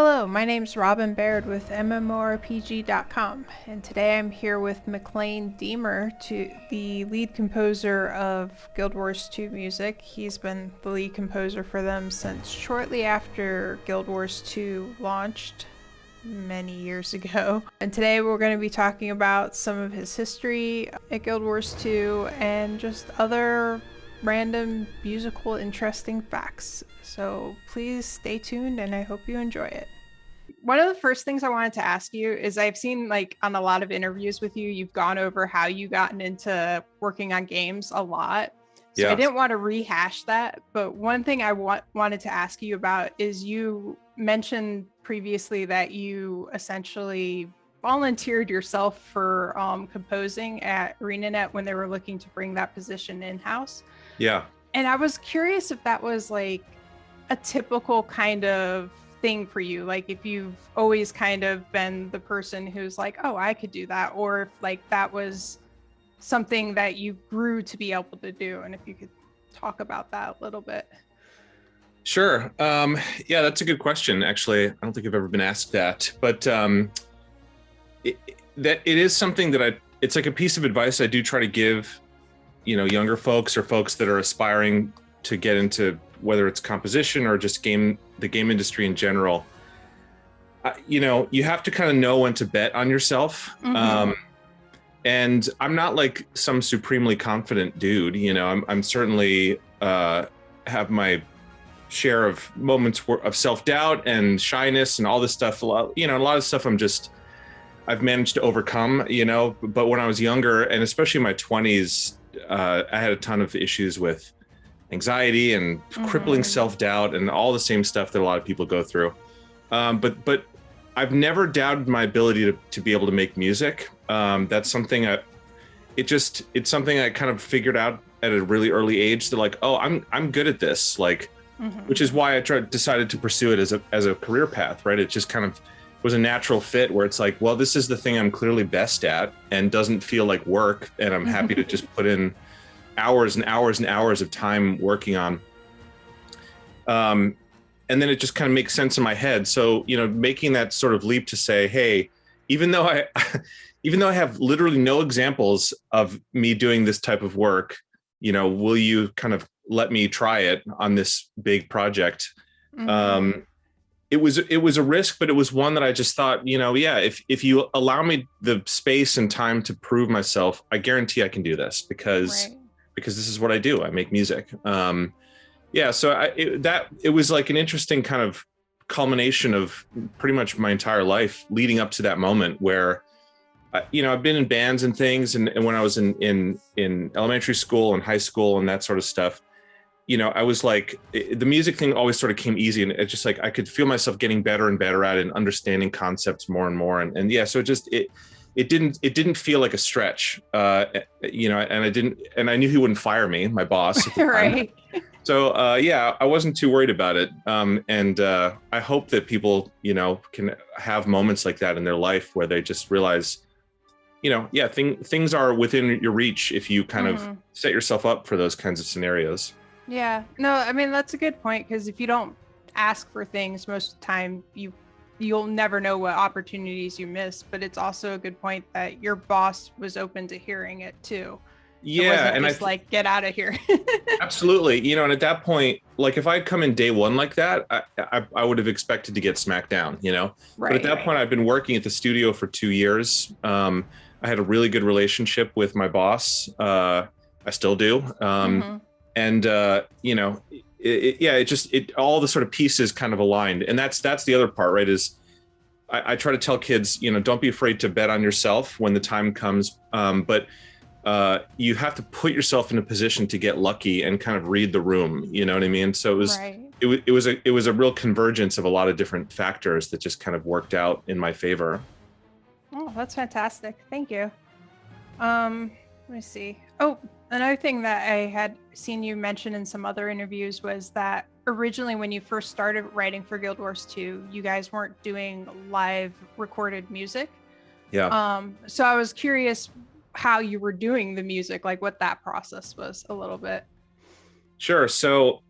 Hello, my name's Robin Baird with MMORPG.com, and today I'm here with Maclaine Deimer, the lead composer of Guild Wars 2 music. He's been the lead composer for them since shortly after Guild Wars 2 launched many years ago. And today we're going to be talking about some of his history at Guild Wars 2 and just other random musical interesting facts. So please stay tuned and I hope you enjoy it. One of the first things I wanted to ask you is I've seen like on a lot of interviews with you, you've gone over how you gotten into working on games a lot. So Yeah. I didn't want to rehash that, but one thing I wanted to ask you about is you mentioned previously that you essentially volunteered yourself for composing at ArenaNet when they were looking to bring that position in-house. Yeah. And I was curious if that was like a typical kind of thing for you, like if you've always kind of been the person who's like, oh, I could do that, or if like that was something that you grew to be able to do, and if you could talk about that a little bit. Sure. Yeah, that's a good question. Actually, I don't think I've ever been asked that, but it is something that it's like a piece of advice I do try to give, younger folks or folks that are aspiring to get into whether it's composition or just the game industry in general. You have to kind of know when to bet on yourself. Mm-hmm. And I'm not like some supremely confident dude. I'm certainly have my share of moments of self-doubt and shyness and all this stuff. A lot of stuff I've managed to overcome, but when I was younger, and especially in my 20s, I had a ton of issues with anxiety and crippling self-doubt and all the same stuff that a lot of people go through. But I've never doubted my ability to be able to make music. That's something it's something I kind of figured out at a really early age, that like, oh, I'm good at this, like, which is why I decided to pursue it as a career path, right? It just kind of was a natural fit where it's like, well, this is the thing I'm clearly best at and doesn't feel like work, and I'm happy to just put in hours and hours and hours of time working on. And then it just kind of makes sense in my head. So, making that sort of leap to say, hey, even though I have literally no examples of me doing this type of work, will you kind of let me try it on this big project? It was a risk, but it was one that I just thought, yeah, if you allow me the space and time to prove myself, I guarantee I can do this because this is what I do. I make music. So it was like an interesting kind of culmination of pretty much my entire life leading up to that moment where, I've been in bands and things. And when I was in elementary school and high school and that sort of stuff, I was like, the music thing always sort of came easy, and it's just like, I could feel myself getting better and better at it and understanding concepts more and more. And yeah, so it didn't feel like a stretch, and I knew he wouldn't fire me, my boss at the time. Right. So I wasn't too worried about it. And I hope that people, can have moments like that in their life where they just realize, things are within your reach if you kind of set yourself up for those kinds of scenarios. Yeah, no, I mean, that's a good point, because if you don't ask for things, most of the time you'll never know what opportunities you miss. But it's also a good point that your boss was open to hearing it too. Yeah, and just like, get out of here. Absolutely. And at that point, like if I'd come in day one like that, I would have expected to get smacked down, Right, but at that point, I've been working at the studio for 2 years. I had a really good relationship with my boss. I still do. And all the sort of pieces kind of aligned. And that's the other part, right? Is I try to tell kids, don't be afraid to bet on yourself when the time comes. But you have to put yourself in a position to get lucky and kind of read the room. You know what I mean? So it was a real convergence of a lot of different factors that just kind of worked out in my favor. Oh, that's fantastic. Thank you. Let me see. Oh, another thing that I had seen you mention in some other interviews was that originally when you first started writing for Guild Wars 2, you guys weren't doing live recorded music. Yeah. So I was curious how you were doing the music, like what that process was a little bit. Sure. So,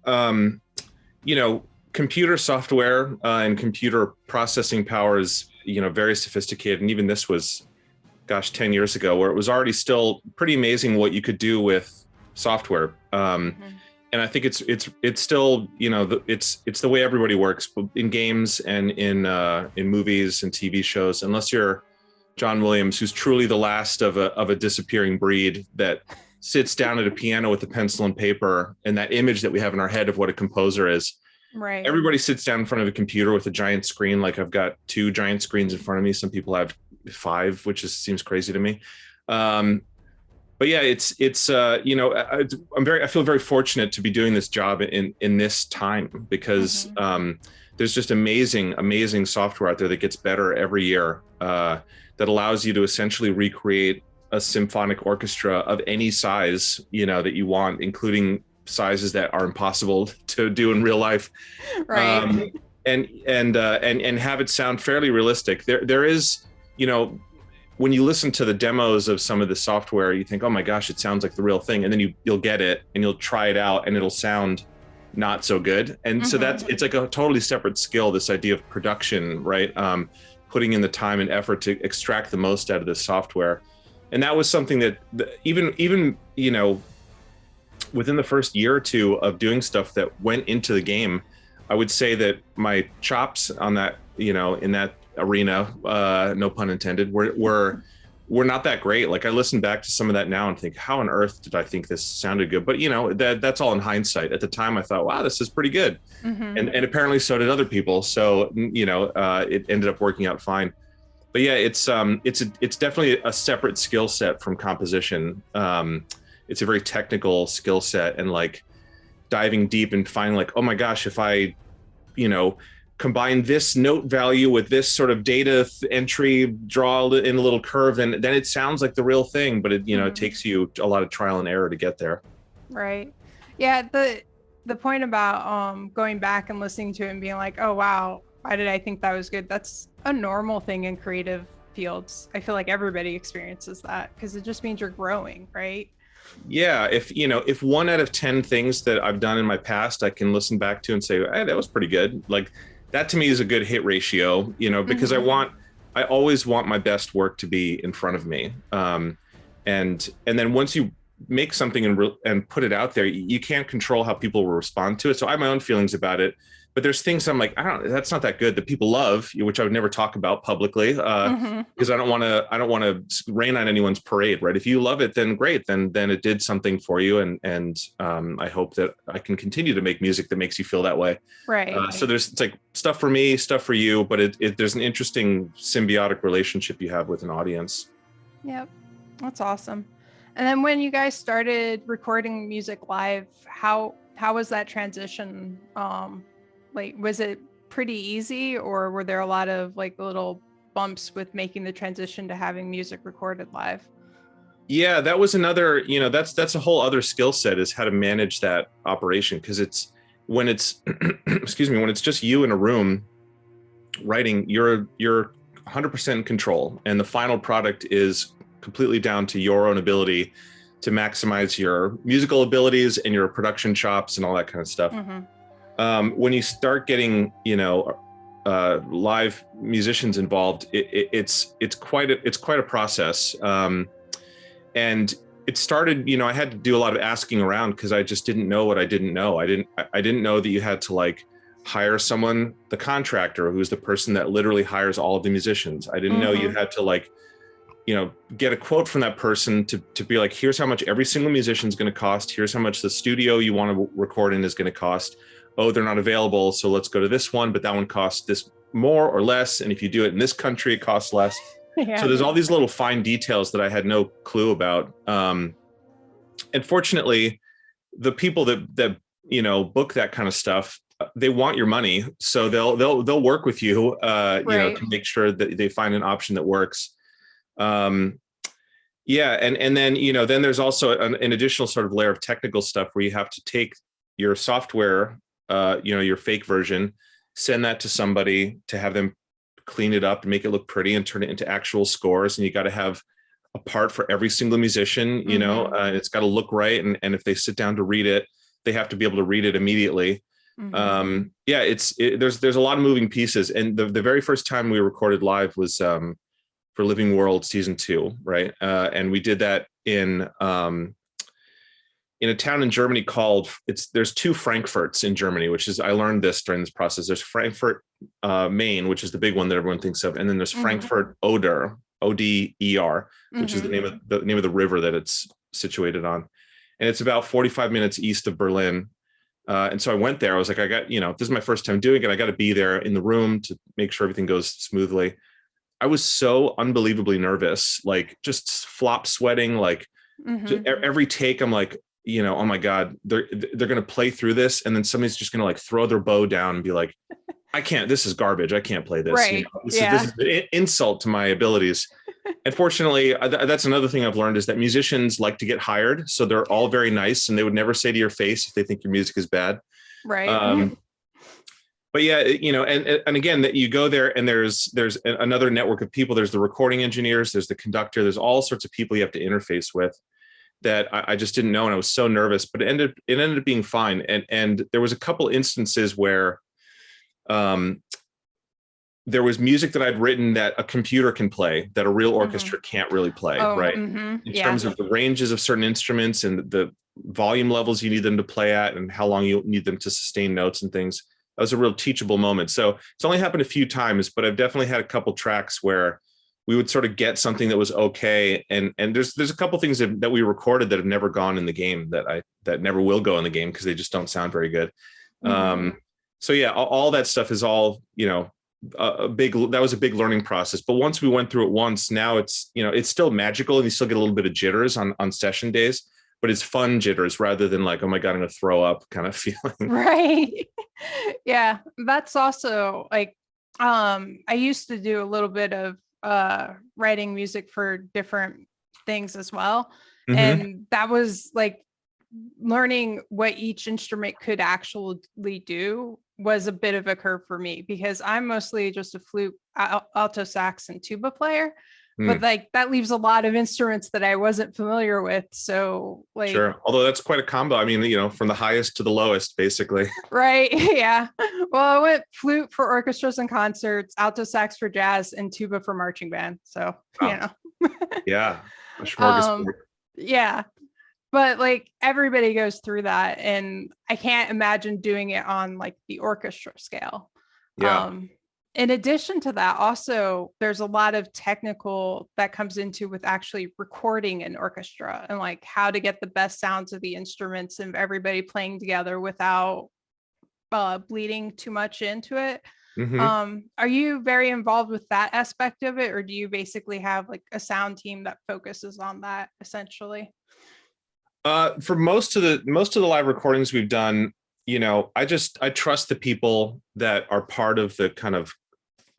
computer software and computer processing power is, very sophisticated. And even this was, gosh, 10 years ago, where it was already still pretty amazing what you could do with software. And I think it's still, it's the way everybody works in games and in movies and TV shows, unless you're John Williams, who's truly the last of a disappearing breed that sits down at a piano with a pencil and paper, and that image that we have in our head of what a composer is. Right. Everybody sits down in front of a computer with a giant screen. Like I've got 2 giant screens in front of me. Some people have 5, which seems crazy to me. But yeah, I feel very fortunate to be doing this job in this time, because there's just amazing software out there that gets better every year, that allows you to essentially recreate a symphonic orchestra of any size, that you want, including sizes that are impossible to do in real life. Right. And have it sound fairly realistic. There is, when you listen to the demos of some of the software, you think, oh my gosh, it sounds like the real thing. And then you'll get it and you'll try it out and it'll sound not so good. And so it's like a totally separate skill, this idea of production, right? Putting in the time and effort to extract the most out of this software. And that was something that even within the first year or 2 of doing stuff that went into the game, I would say that my chops on that, in that arena, no pun intended, were not that great. Like I listen back to some of that now and think, how on earth did I think this sounded good? But that's all in hindsight. At the time I thought, wow, this is pretty good. And apparently so did other people. So, it ended up working out fine. But yeah, it's definitely a separate skill set from composition. It's a very technical skill set, and like diving deep and finding like, oh my gosh, if I, combine this note value with this sort of data entry, draw in a little curve, then it sounds like the real thing. But it takes you a lot of trial and error to get there. Right. Yeah. The point about going back and listening to it and being like, oh wow, why did I think that was good? That's a normal thing in creative fields. I feel like everybody experiences that, because it just means you're growing, right? Yeah, if 1 out of 10 things that I've done in my past I can listen back to and say, hey, that was pretty good, like that to me is a good hit ratio, because I always want my best work to be in front of me, and then once you make something and put it out there, you can't control how people will respond to it. So I have my own feelings about it. But there's things I'm like, that's not that good, that people love, which I would never talk about publicly, because I don't want to rain on anyone's parade, right? If you love it, then great, then it did something for you, and I hope that I can continue to make music that makes you feel that way. Right. So it's like stuff for me, stuff for you, but there's an interesting symbiotic relationship you have with an audience. Yep, that's awesome. And then when you guys started recording music live, how was that transition? Like, was it pretty easy, or were there a lot of like little bumps with making the transition to having music recorded live? Yeah, that was another, that's a whole other skill set, is how to manage that operation. Because when it's excuse me, when it's just you in a room writing, you're 100% in control, and the final product is completely down to your own ability to maximize your musical abilities and your production chops and all that kind of stuff. When you start getting, live musicians involved, it's quite a process. And it started, I had to do a lot of asking around, because I just didn't know what I didn't know. I didn't know that you had to like hire someone, the contractor, who's the person that literally hires all of the musicians. I didn't know you had to like, get a quote from that person to be like, here's how much every single musician is going to cost. Here's how much the studio you want to record in is going to cost. Oh, they're not available, so let's go to this one, but that one costs this more or less. And if you do it in this country, it costs less. So there's all these little fine details that I had no clue about. And fortunately, the people that book that kind of stuff, they want your money, so they'll work with you, to make sure that they find an option that works. And then then there's also an additional sort of layer of technical stuff where you have to take your software, your fake version, send that to somebody to have them clean it up and make it look pretty and turn it into actual scores. And you got to have a part for every single musician, it's got to look right. And if they sit down to read it, they have to be able to read it immediately. Yeah, there's a lot of moving pieces. And the very first time we recorded live was for Living World season 2, right? And we did that in a town in Germany there's 2 Frankfurts in Germany, which is, I learned this during this process. There's Frankfurt, Maine, which is the big one that everyone thinks of. And then there's Frankfurt Oder, Oder, which is the name of the river that it's situated on. And it's about 45 minutes east of Berlin. And so I went there. I was like, this is my first time doing it. I got to be there in the room to make sure everything goes smoothly. I was so unbelievably nervous, like just flop sweating, like every take. I'm like, oh my God, they're going to play through this. And then somebody's just going to like throw their bow down and be like, this is garbage. I can't play this. Right. This is an insult to my abilities. And fortunately, that's another thing I've learned is that musicians like to get hired. So they're all very nice and they would never say to your face if they think your music is bad. Right. But yeah, and again, that you go there and there's another network of people. There's the recording engineers, there's the conductor, there's all sorts of people you have to interface with that I just didn't know. And I was so nervous, but it ended up being fine. And there was a couple instances where there was music that I'd written that a computer can play that a real orchestra can't really play, right? In terms of the ranges of certain instruments and the volume levels you need them to play at and how long you need them to sustain notes and things. That was a real teachable moment. So it's only happened a few times, but I've definitely had a couple tracks where we would sort of get something that was okay. And there's a couple things that we recorded that have never gone in the game that never will go in the game because they just don't sound very good. So yeah, all that stuff is all, that was a big learning process. But once we went through it once, now it's still magical and you still get a little bit of jitters on session days, but it's fun jitters rather than like, oh my God, I'm going to throw up kind of feeling. Right. Yeah. That's also like, I used to do a little bit of writing music for different things as well. And that was like learning what each instrument could actually do was a bit of a curve for me because I'm mostly just a flute, alto sax, and tuba player. But like that leaves a lot of instruments that I wasn't familiar with. So like, sure. Although that's quite a combo. I mean, from the highest to the lowest, basically. Right. Yeah. Well, I went flute for orchestras and concerts, alto sax for jazz, and tuba for marching band. So, Yeah. A smorgasbord. Yeah. But like everybody goes through that. And I can't imagine doing it on like the orchestra scale. Yeah. In addition to that, also, there's a lot of technical that comes into with actually recording an orchestra and like how to get the best sounds of the instruments and everybody playing together without bleeding too much into it. Are you very involved with that aspect of it, or do you basically have like a sound team that focuses on that essentially? For most of the live recordings we've done, I trust the people that are part of the kind of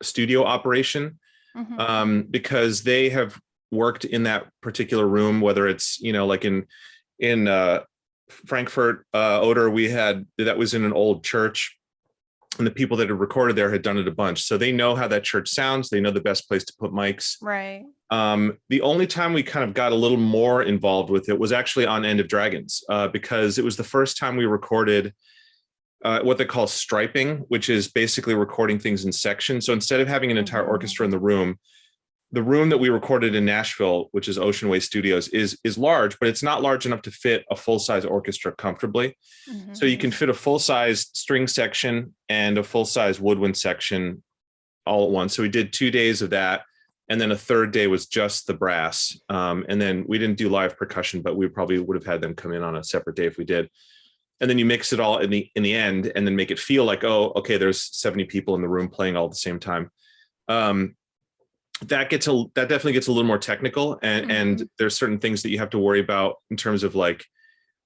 studio operation because they have worked in that particular room, whether it's, like in Frankfurt, Oder, that was in an old church and the people that had recorded there had done it a bunch. So they know how that church sounds. They know the best place to put mics. Right. The only time we kind of got a little more involved with it was actually on End of Dragons because it was the first time we recorded what they call striping, which is basically recording things in sections. So instead of having an entire orchestra in the room that we recorded in Nashville, which is Ocean Way Studios, is large, but it's not large enough to fit a full-size orchestra comfortably. So you can fit a full-size string section and a full-size woodwind section all at once. So we did 2 days of that. And then a third day was just the brass. And then we didn't do live percussion, but we probably would have had them come in on a separate day if we did. And then you mix it all in the end and then make it feel like, oh, okay, there's 70 people in the room playing all at the same time. That definitely gets a little more technical. And there's certain things that you have to worry about in terms of like,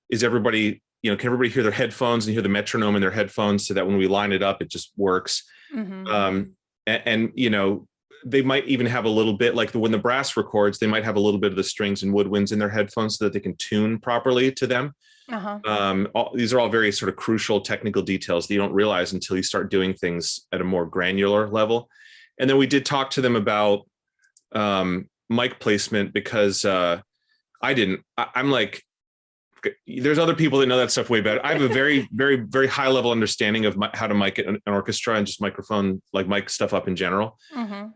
is everybody, can everybody hear their headphones and hear the metronome in their headphones so that when we line it up, it just works. They might even have a little bit like when the brass records, they might have a little bit of the strings and woodwinds in their headphones so that they can tune properly to them. These are all very sort of crucial technical details that you don't realize until you start doing things at a more granular level. And then we did talk to them about mic placement because I'm like, there's other people that know that stuff way better. I have a very, very, very high level understanding of how to mic an orchestra and just microphone, like mic stuff up in general.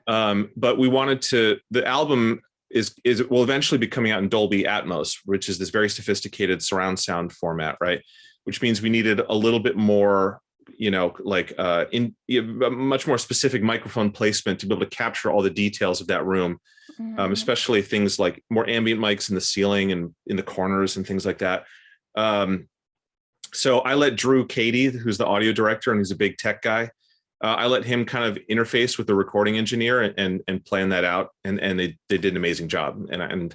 But we wanted the album will eventually be coming out in Dolby Atmos, which is this very sophisticated surround sound format, right? Which means we needed a little bit more, much more specific microphone placement to be able to capture all the details of that room. Especially things like more ambient mics in the ceiling and in the corners and things like that. So I let Drew Cady, who's the audio director and he's a big tech guy, I let him kind of interface with the recording engineer and plan that out. And they did an amazing job. And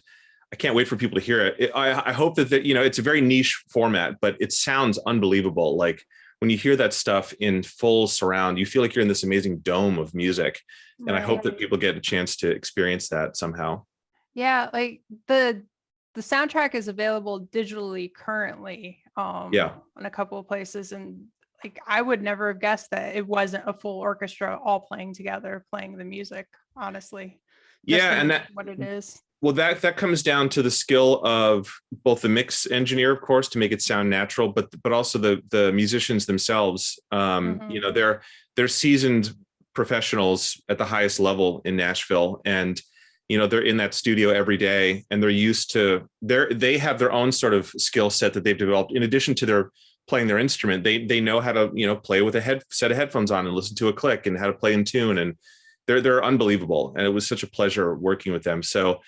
I can't wait for people to hear it. I hope that it's a very niche format, but it sounds unbelievable. Like when you hear that stuff in full surround, you feel like you're in this amazing dome of music. And I hope that people get a chance to experience that somehow. Yeah, like the soundtrack is available digitally currently in a couple of places. And like I would never have guessed that it wasn't a full orchestra all playing together, playing the music, honestly. And that's what it is. Well, that comes down to the skill of both the mix engineer, of course, to make it sound natural, but also the musicians themselves. They're seasoned professionals at the highest level in Nashville, and they're in that studio every day, and they're used to they have their own sort of skill set that they've developed in addition to their playing their instrument. They know how to play with a set of headphones on and listen to a click and how to play in tune, and they're unbelievable. And it was such a pleasure working with them. So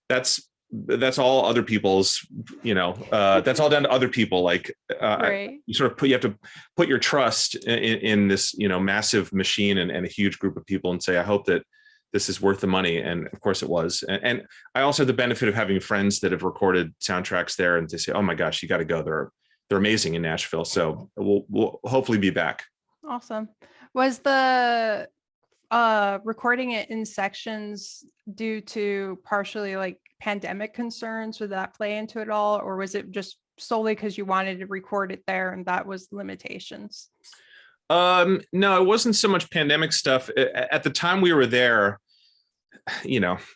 that's all other people's, that's all down to other people. Like right. You have to put your trust in this, massive machine and a huge group of people and say, I hope that this is worth the money. And of course it was. And I also have the benefit of having friends that have recorded soundtracks there, and they say, oh my gosh, you got to go. They're amazing in Nashville. So we'll hopefully be back. Awesome. Was the recording it in sections due to partially like pandemic concerns? Would that play into it all, or was it just solely because you wanted to record it there and that was limitations? No, it wasn't so much pandemic stuff. At the time we were there,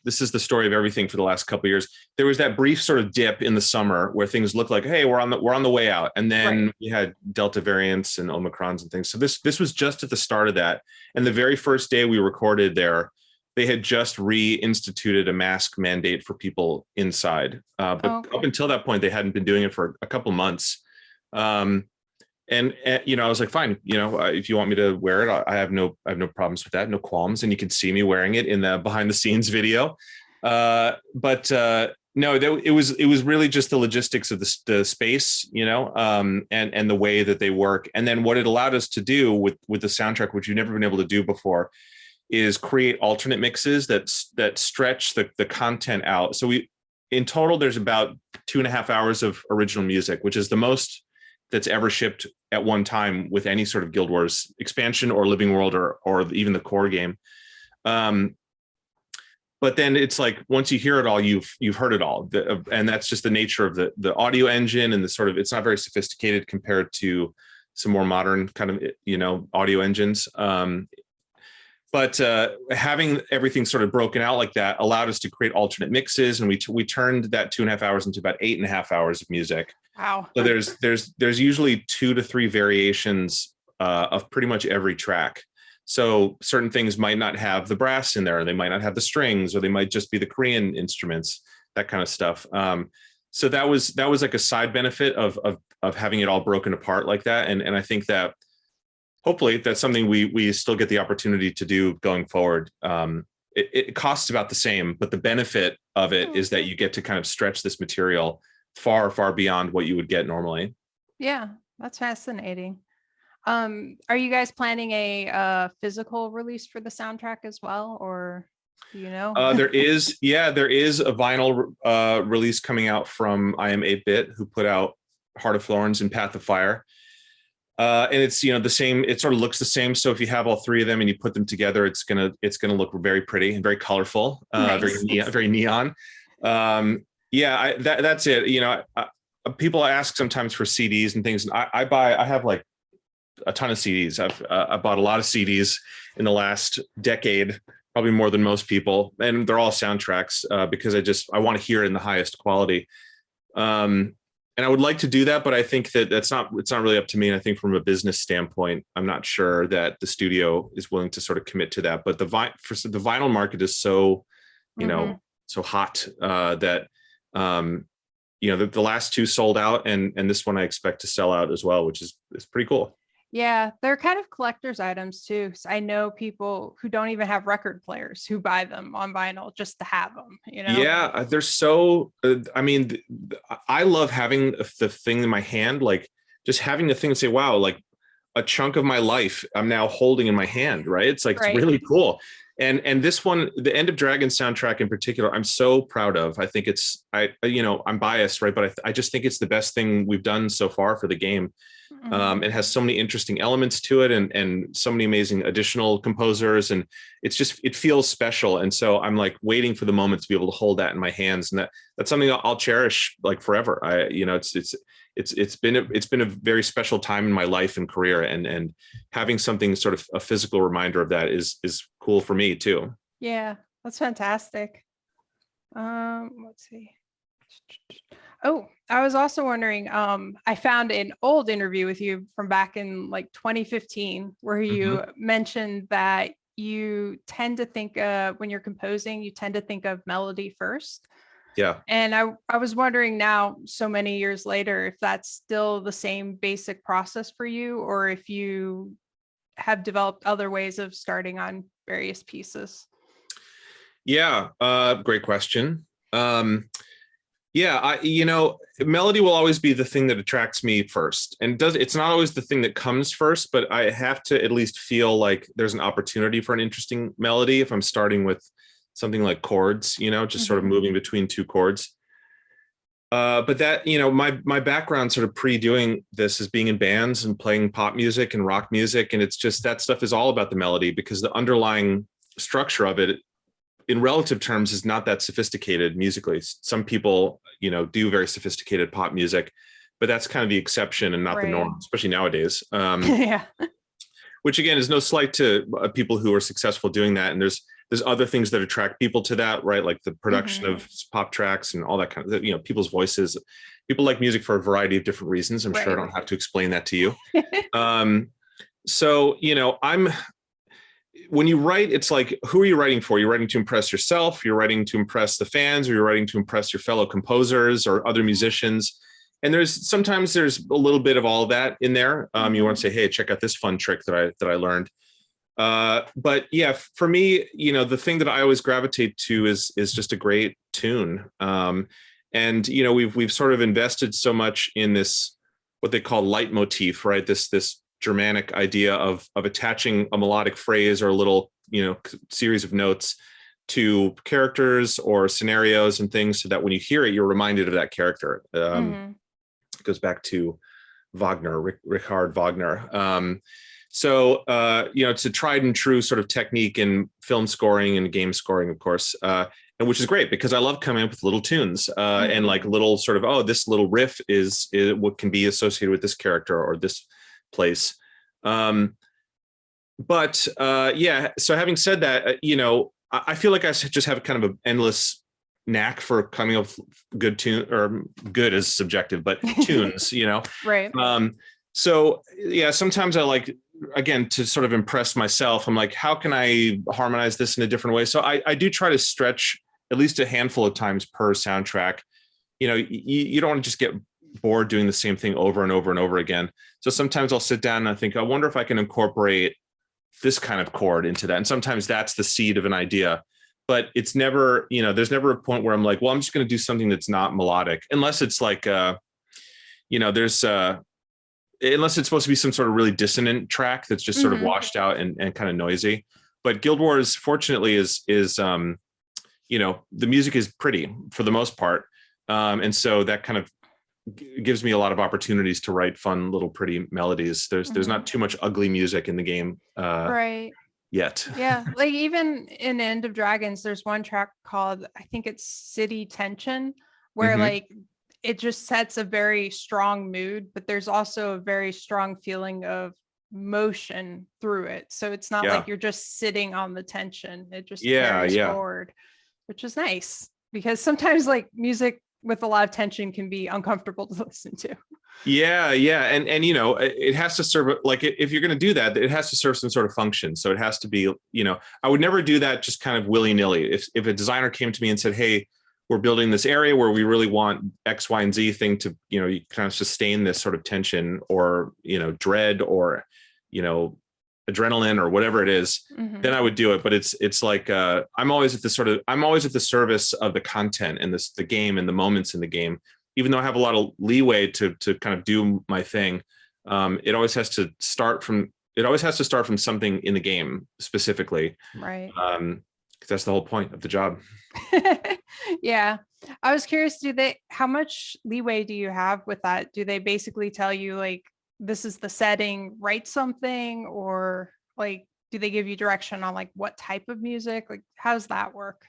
this is the story of everything for the last couple of years. There was that brief sort of dip in the summer where things looked like, hey, we're on the way out, and then we had Delta variants and Omicrons and things. So this was just at the start of that. And the very first day we recorded there, they had just reinstituted a mask mandate for people inside. But up until that point, they hadn't been doing it for a couple months. And I was like, fine, if you want me to wear it, I have no problems with that, no qualms. And you can see me wearing it in the behind the scenes video. No, it was really just the logistics of the space, and the way that they work. And then what it allowed us to do with the soundtrack, which you've never been able to do before, is create alternate mixes that stretch the content out. So in total, there's about 2.5 hours of original music, which is the most that's ever shipped at one time with any sort of Guild Wars expansion or Living World or even the core game. But then it's like, once you hear it all, you've heard it all. And that's just the nature of the audio engine and the sort of, it's not very sophisticated compared to some more modern kind of, audio engines. But having everything sort of broken out like that allowed us to create alternate mixes. And we turned that 2.5 hours into about 8.5 hours of music. Wow. So there's usually 2 to 3 variations of pretty much every track. So certain things might not have the brass in there, or they might not have the strings, or they might just be the Korean instruments, that kind of stuff. So that was like a side benefit of having it all broken apart like that. And I think that hopefully that's something we still get the opportunity to do going forward. It costs about the same, but the benefit of it is that you get to kind of stretch this material far, far beyond what you would get normally. Yeah, that's fascinating. Are you guys planning a physical release for the soundtrack as well, or do you know? There is a vinyl release coming out from I Am 8-Bit, who put out Heart of Thorns and Path of Fire. And it's the same. It sort of looks the same. So if you have all 3 of them and you put them together, it's gonna look very pretty and very colorful, nice. very neon. That's it. People ask sometimes for CDs and things, and I have like a ton of CDs. I bought a lot of CDs in the last decade, probably more than most people, and they're all soundtracks because I want to hear it in the highest quality. And I would like to do that, but I think that it's not really up to me. And I think from a business standpoint, I'm not sure that the studio is willing to sort of commit to that. But the vinyl market is so, so hot that the last two sold out, and this one I expect to sell out as well, which is pretty cool. Yeah, they're kind of collector's items too. So I know people who don't even have record players who buy them on vinyl just to have them, Yeah, they're so, I love having the thing in my hand, like just having the thing and say, wow, like a chunk of my life I'm now holding in my hand, right? It's like, It's really cool. And this one, the End of Dragon soundtrack in particular, I'm so proud of. I think I'm biased, right? But I just think it's the best thing we've done so far for the game. It has so many interesting elements to it, and so many amazing additional composers, and it feels special. And so I'm like waiting for the moment to be able to hold that in my hands, and that's something I'll cherish like forever. It's been a very special time in my life and career, and having something sort of a physical reminder of that is cool for me too. Yeah, that's fantastic. Let's see. Oh, I was also wondering, I found an old interview with you from back in like 2015, where you mentioned that you tend to think when you're composing, you tend to think of melody first. Yeah. And I was wondering now, so many years later, if that's still the same basic process for you, or if you have developed other ways of starting on various pieces. Yeah, great question. Yeah, melody will always be the thing that attracts me first, and it's not always the thing that comes first, but I have to at least feel like there's an opportunity for an interesting melody if I'm starting with something like chords, just sort of moving between two chords. But that, my background sort of pre-doing this is being in bands and playing pop music and rock music, and it's just that stuff is all about the melody, because the underlying structure of it in relative terms is not that sophisticated musically. Some people, do very sophisticated pop music, but that's kind of the exception and not the norm, especially nowadays. Yeah. Which again is no slight to people who are successful doing that. And there's other things that attract people to that, right? Like the production of pop tracks and all that kind of, people's voices. People like music for a variety of different reasons. I'm sure I don't have to explain that to you. So, when you write, it's like, who are you writing for? You're writing to impress yourself, you're writing to impress the fans, or you're writing to impress your fellow composers or other musicians. And sometimes there's a little bit of all of that in there. You want to say, hey, check out this fun trick that I learned. But yeah, for me, the thing that I always gravitate to is just a great tune. And we've sort of invested so much in this, what they call leitmotif, right? This Germanic idea of attaching a melodic phrase or a little, series of notes to characters or scenarios and things, so that when you hear it, you're reminded of that character. It goes back to Wagner, Richard Wagner. So it's a tried and true sort of technique in film scoring and game scoring, of course, and which is great because I love coming up with little tunes and like little sort of, this little riff is what can be associated with this character or this place. But so having said that, I feel like I just have kind of an endless knack for coming up with good tune, or good is subjective, but tunes, Right. So yeah, sometimes I like, again, to sort of impress myself, I'm like, how can I harmonize this in a different way? So I do try to stretch at least a handful of times per soundtrack. You don't want to just get bored doing the same thing over and over and over again. So sometimes I'll sit down and I think, I wonder if I can incorporate this kind of chord into that. And sometimes that's the seed of an idea, but it's never, there's never a point where I'm like, well, I'm just going to do something that's not melodic, unless it's like, unless it's supposed to be some sort of really dissonant track that's just sort of washed out and kind of noisy. But Guild Wars, fortunately, is the music is pretty for the most part. And so that kind of gives me a lot of opportunities to write fun little pretty melodies. There's not too much ugly music in the game yet. Yeah, like even in End of Dragons, there's one track called, I think it's City Tension, where like it just sets a very strong mood, but there's also a very strong feeling of motion through it. So it's not like you're just sitting on the tension. It just carries forward, which is nice, because sometimes like music with a lot of tension can be uncomfortable to listen to. Yeah, yeah, and you know, it has to serve, like, if you're going to do that, it has to serve some sort of function. So it has to be, you know, I would never do that just kind of willy nilly. If a designer came to me and said, "Hey, we're building this area where we really want X, Y, and Z thing to, you know, you kind of sustain this sort of tension or, you know, dread or, you know, adrenaline or whatever it is," then I would do it. But it's like I'm always at the service of the content and the game and the moments in the game. Even though I have a lot of leeway to kind of do my thing, it always has to start from something in the game specifically, right? Because that's the whole point of the job. Yeah, I was curious. How much leeway do you have with that? Do they basically tell you like, this is the setting, write something, or like, do they give you direction on like what type of music? Like, how does that work?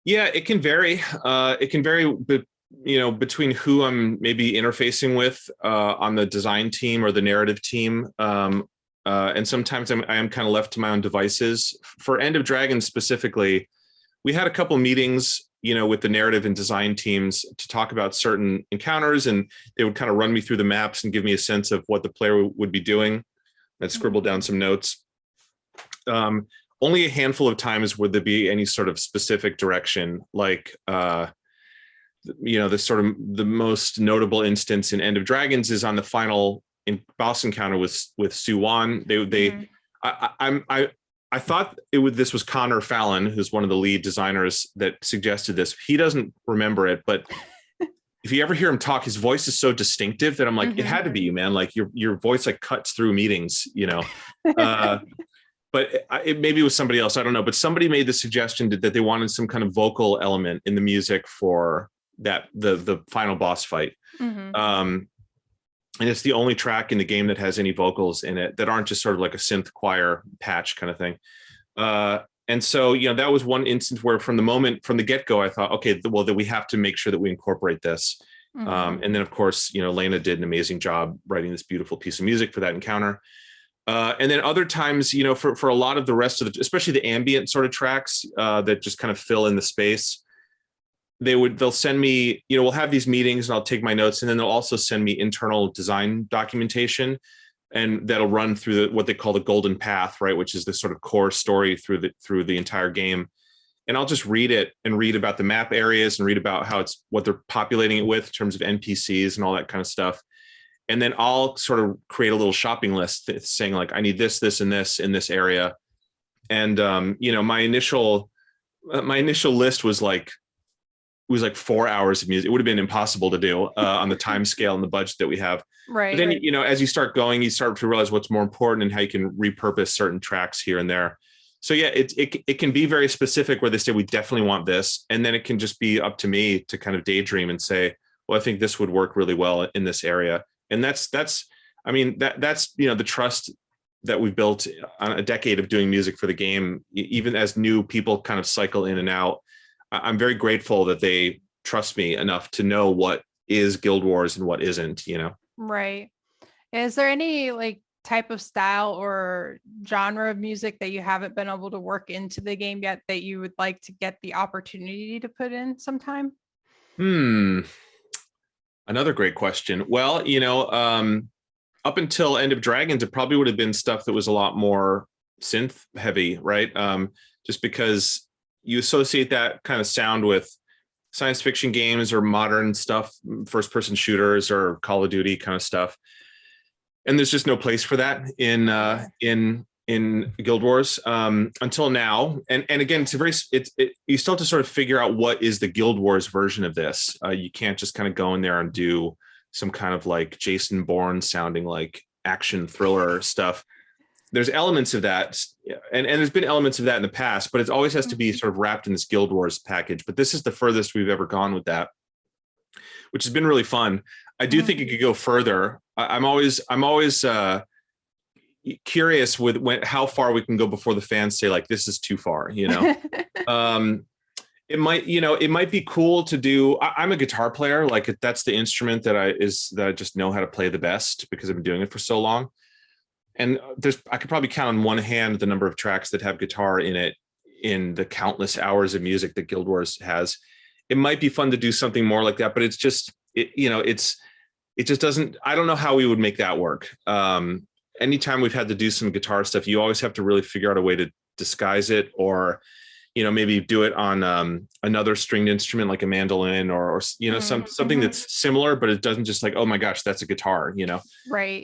Yeah, it can vary. It can vary, but you know, between who I'm maybe interfacing with on the design team or the narrative team. And sometimes I am kind of left to my own devices. For End of Dragon specifically, we had a couple meetings, you know, with the narrative and design teams to talk about certain encounters, and they would kind of run me through the maps and give me a sense of what the player would be doing. I'd scribble down some notes. Only a handful of times would there be any sort of specific direction, like you know, the most notable instance in End of Dragons is on the final boss encounter with Sue Wan. I thought this was Connor Fallon, who's one of the lead designers, that suggested this. He doesn't remember it, but if you ever hear him talk, his voice is so distinctive that I'm like, it had to be you, man. Like your voice like cuts through meetings, you know. But maybe it was somebody else, I don't know. But somebody made the suggestion that they wanted some kind of vocal element in the music for the final boss fight. And it's the only track in the game that has any vocals in it that aren't just sort of like a synth choir patch kind of thing. And so, you know, that was one instance where from the get-go, I thought, okay, well, that we have to make sure that we incorporate this. And then, of course, you know, Lena did an amazing job writing this beautiful piece of music for that encounter. And then other times, you know, for a lot of the rest of especially the ambient sort of tracks that just kind of fill in the space, they'll send me, you know, we'll have these meetings and I'll take my notes, and then they'll also send me internal design documentation, and that'll run through what they call the golden path, right, which is the sort of core story through the entire game. And I'll just read it and read about the map areas and read about what they're populating it with in terms of NPCs and all that kind of stuff. And then I'll sort of create a little shopping list saying like, I need this, this, and this in this area. And you know, my initial list was like 4 hours of music. It would have been impossible to do on the time scale and the budget that we have. Right. But then, you know, as you start going, you start to realize what's more important and how you can repurpose certain tracks here and there. So yeah, it can be very specific where they say, we definitely want this. And then it can just be up to me to kind of daydream and say, well, I think this would work really well in this area. And that's, you know, the trust that we've built on a decade of doing music for the game, even as new people kind of cycle in and out. I'm very grateful that they trust me enough to know what is Guild Wars and what isn't, you know? Right. Is there any like type of style or genre of music that you haven't been able to work into the game yet that you would like to get the opportunity to put in sometime? Another great question. Well, you know, up until End of Dragons, it probably would have been stuff that was a lot more synth heavy, right? Just because you associate that kind of sound with science fiction games or modern stuff, first person shooters or Call of Duty kind of stuff. And there's just no place for that in Guild Wars until now. And again, you still have to sort of figure out what is the Guild Wars version of this. You can't just kind of go in there and do some kind of like Jason Bourne sounding like action thriller stuff. There's elements of that, and there's been elements of that in the past, but it always has to be sort of wrapped in this Guild Wars package. But this is the furthest we've ever gone with that, which has been really fun. I do think it could go further. I'm always curious with how far we can go before the fans say like, this is too far, you know. It might be cool to do. I'm a guitar player. Like that's the instrument that I just know how to play the best because I've been doing it for so long. And I could probably count on one hand the number of tracks that have guitar in it in the countless hours of music that Guild Wars has. it might be fun to do something more like that, but it's just, it just doesn't, I don't know how we would make that work. Anytime we've had to do some guitar stuff, you always have to really figure out a way to disguise it, or, maybe do it on another stringed instrument like a mandolin, or something that's similar, but it doesn't just like, oh my gosh, that's a guitar, Right.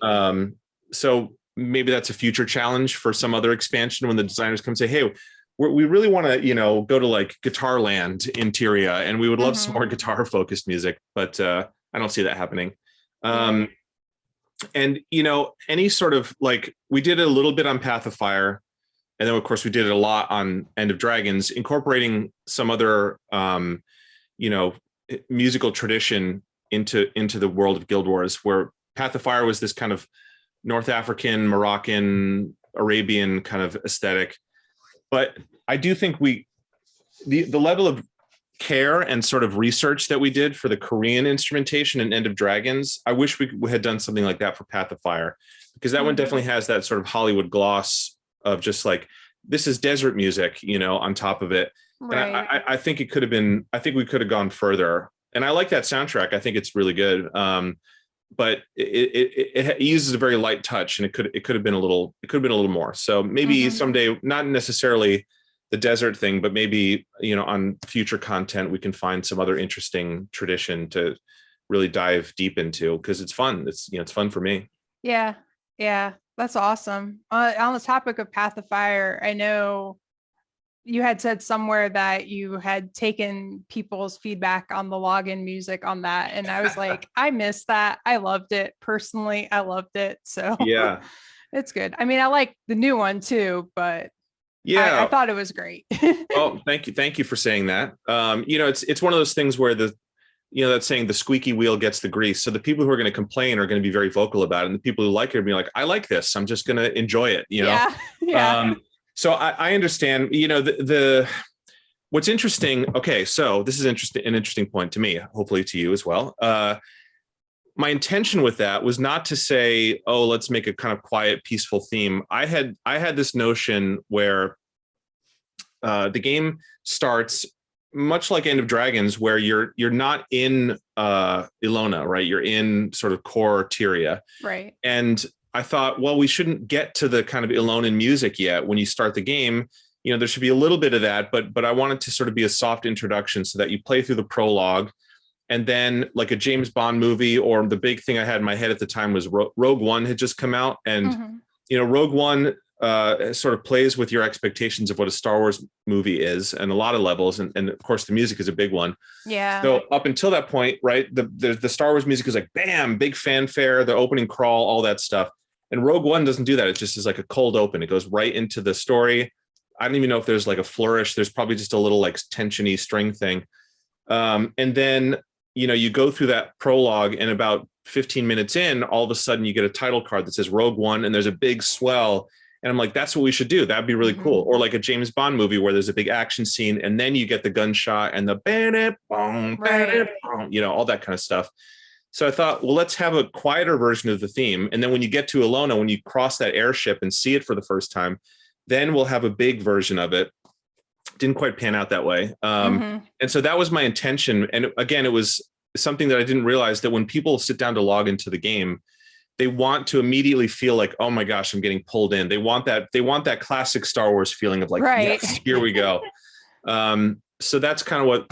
So maybe that's a future challenge for some other expansion when the designers come say, hey, we really want to, go to like Guitar Land interior, and we would love some more guitar focused music, but I don't see that happening. And, any sort of like, we did a little bit on Path of Fire. And then, of course, we did it a lot on End of Dragons, incorporating some other, musical tradition into the world of Guild Wars, where Path of Fire was this kind of North African, Moroccan, Arabian kind of aesthetic. But I do think the level of care and sort of research that we did for the Korean instrumentation and End of Dragons, I wish we had done something like that for Path of Fire, because that one definitely has that sort of Hollywood gloss of just like, this is desert music, on top of it. Right. And I think it could have been, I think we could have gone further. And I like that soundtrack. I think it's really good. But it uses a very light touch, and it could have been a little more. So maybe someday, not necessarily the desert thing, but maybe, on future content, we can find some other interesting tradition to really dive deep into, because it's fun. It's fun for me. Yeah. That's awesome. On the topic of Path of Fire, I know you had said somewhere that you had taken people's feedback on the login music on that. And I was like, I missed that. I loved it. Personally, I loved it. So yeah, it's good. I mean, I like the new one too, but yeah, I thought it was great. Oh, thank you. Thank you for saying that. It's one of those things where that's saying the squeaky wheel gets the grease. So the people who are going to complain are going to be very vocal about it. And the people who like it are be like, I like this. I'm just going to enjoy it. Yeah. So I understand, what's interesting. Okay. So this is an interesting point to me, hopefully to you as well. My intention with that was not to say, oh, let's make a kind of quiet, peaceful theme. I had this notion where the game starts much like End of Dragons, where you're not in Ilona, right? You're in sort of core Tyria. Right. And I thought, well, we shouldn't get to the kind of Ilonan music yet when you start the game. There should be a little bit of that, but I wanted to sort of be a soft introduction so that you play through the prologue, and then like a James Bond movie, or the big thing I had in my head at the time was Rogue One had just come out, and Rogue One sort of plays with your expectations of what a Star Wars movie is, and a lot of levels, and of course the music is a big one. Yeah. So up until that point, right, the Star Wars music is like bam, big fanfare, the opening crawl, all that stuff. And Rogue One doesn't do that. It just is like a cold open. It goes right into the story. I don't even know if there's like a flourish. There's probably just a little like tensiony string thing. And then, you go through that prologue, and about 15 minutes in, all of a sudden you get a title card that says Rogue One, and there's a big swell. And I'm like, that's what we should do. That'd be really cool. Or like a James Bond movie where there's a big action scene, and then you get the gunshot and the all that kind of stuff. So I thought, well, let's have a quieter version of the theme. And then when you get to Ilona, when you cross that airship and see it for the first time, then we'll have a big version of it. Didn't quite pan out that way. And so that was my intention. And again, it was something that I didn't realize, that when people sit down to log into the game, they want to immediately feel like, oh my gosh, I'm getting pulled in. They want that classic Star Wars feeling of like, yes, here we go. So that's kind of what,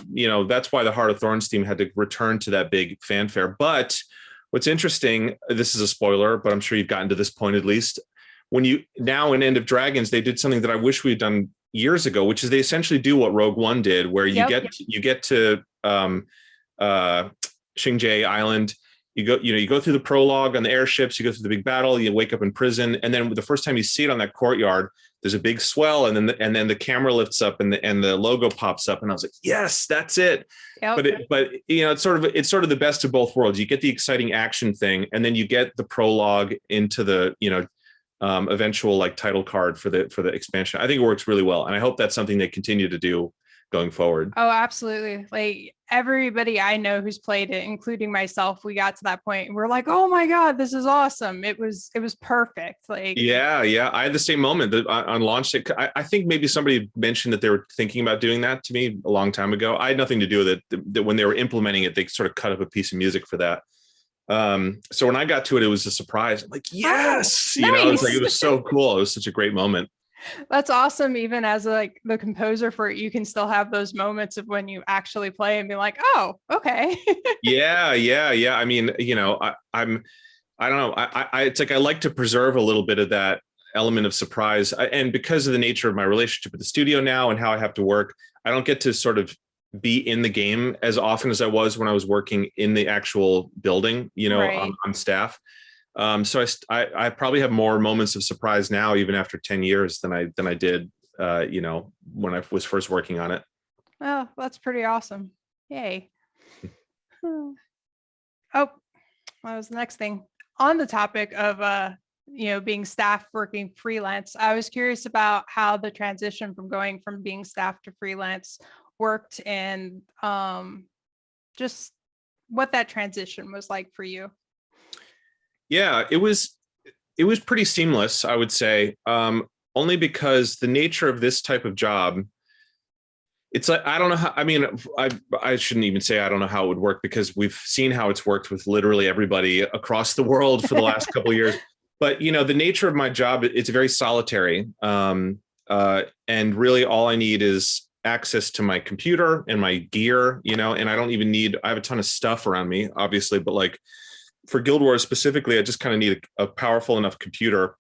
that's why the Heart of Thorns theme had to return to that big fanfare. But what's interesting, this is a spoiler, but I'm sure you've gotten to this point at least. Now in End of Dragons, they did something that I wish we'd done years ago, which is they essentially do what Rogue One did, where you get to Xingje Island. You go through the prologue on the airships, you go through the big battle, you wake up in prison, and then the first time you see it on that courtyard, there's a big swell, and then the camera lifts up, and the logo pops up, and I was like, yes, that's it. Yep. But it's sort of the best of both worlds. You get the exciting action thing, and then you get the prologue into the eventual like title card for the expansion. I think it works really well, and I hope that's something they continue to do going forward. Oh, absolutely. Like everybody I know who's played it, including myself, we got to that point and we're like, oh my God, this is awesome. It was perfect. Like, Yeah. I had the same moment that on launch. I think maybe somebody mentioned that they were thinking about doing that to me a long time ago. I had nothing to do with it. That when they were implementing it, they sort of cut up a piece of music for that. So when I got to it, it was a surprise. I'm like, yes, oh, nice. it was like, it was so cool. It was such a great moment. That's awesome. Even as like the composer for it, you can still have those moments of when you actually play and be like, oh, okay. Yeah. I mean, I don't know. It's like I like to preserve a little bit of that element of surprise. And because of the nature of my relationship with the studio now and how I have to work, I don't get to sort of be in the game as often as I was when I was working in the actual building, Right. on staff. So I probably have more moments of surprise now, even after 10 years than I did, when I was first working on it. Oh, that's pretty awesome. Yay. Oh, that was the next thing. On the topic of being staff working freelance, I was curious about how the transition from going from being staff to freelance worked, and just what that transition was like for you. Yeah, it was pretty seamless, I would say. Only because the nature of this type of job, it's like, I don't know how, I mean, I shouldn't even say I don't know how it would work, because we've seen how it's worked with literally everybody across the world for the last couple of years. But, the nature of my job, it's very solitary. And really all I need is access to my computer and my gear, and I don't even I have a ton of stuff around me, obviously, but like for Guild Wars specifically, I just kind of need a powerful enough computer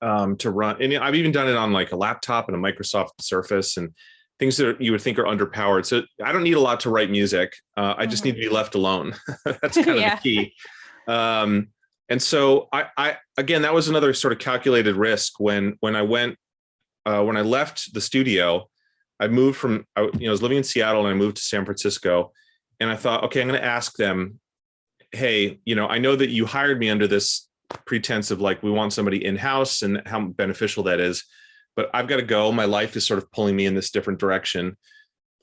to run. And I've even done it on like a laptop and a Microsoft Surface and things that you would think are underpowered. So I don't need a lot to write music. I just need to be left alone. That's kind of the key. And so I again, that was another sort of calculated risk when I left the studio. I moved from, I was living in Seattle and I moved to San Francisco, and I thought, okay, I'm going to ask them, hey, I know that you hired me under this pretense of like, we want somebody in-house and how beneficial that is, but I've got to go. My life is sort of pulling me in this different direction.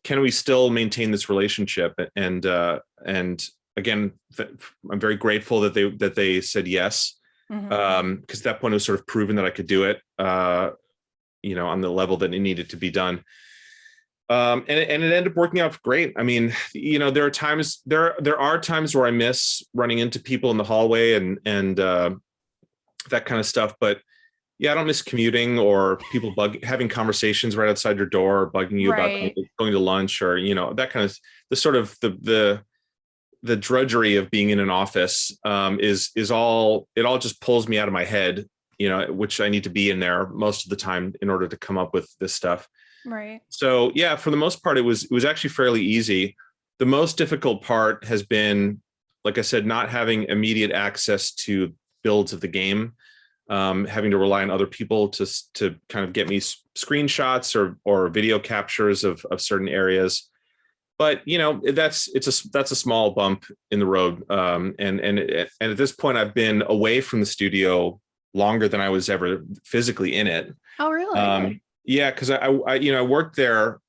Can we still maintain this relationship? And again, I'm very grateful that they said yes. Mm-hmm. Because at that point it was sort of proven that I could do it, on the level that it needed to be done. And it ended up working out great. I mean, there are times where I miss running into people in the hallway and that kind of stuff. But yeah, I don't miss commuting or people having conversations right outside your door, or bugging you about going to lunch, or that kind of the sort of the drudgery of being in an office is all just pulls me out of my head, which I need to be in there most of the time in order to come up with this stuff. Right. So yeah, for the most part, it was actually fairly easy. The most difficult part has been, like I said, not having immediate access to builds of the game, having to rely on other people to kind of get me screenshots or video captures of certain areas. But that's a small bump in the road. And at this point, I've been away from the studio longer than I was ever physically in it. Oh, really? Yeah, because I worked there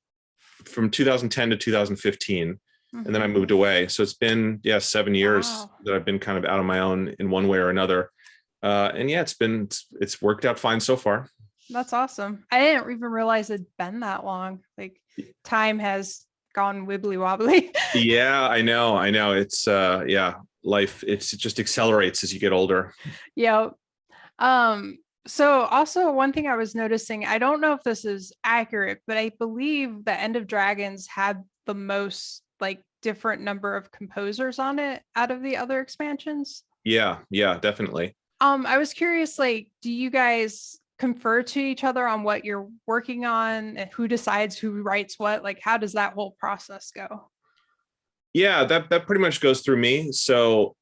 from 2010 to 2015, and then I moved away. So it's been 7 years that I've been kind of out on my own in one way or another. And yeah, it's worked out fine so far. That's awesome. I didn't even realize it'd been that long. Like time has gone wibbly wobbly. Yeah, I know. It's life. It just accelerates as you get older. Yeah. So also one thing I was noticing, I don't know if this is accurate, but I believe the End of Dragons had the most like different number of composers on it out of the other expansions. Yeah, definitely. I was curious, like, do you guys confer to each other on what you're working on and who decides who writes what? Like, how does that whole process go? Yeah, that pretty much goes through me. So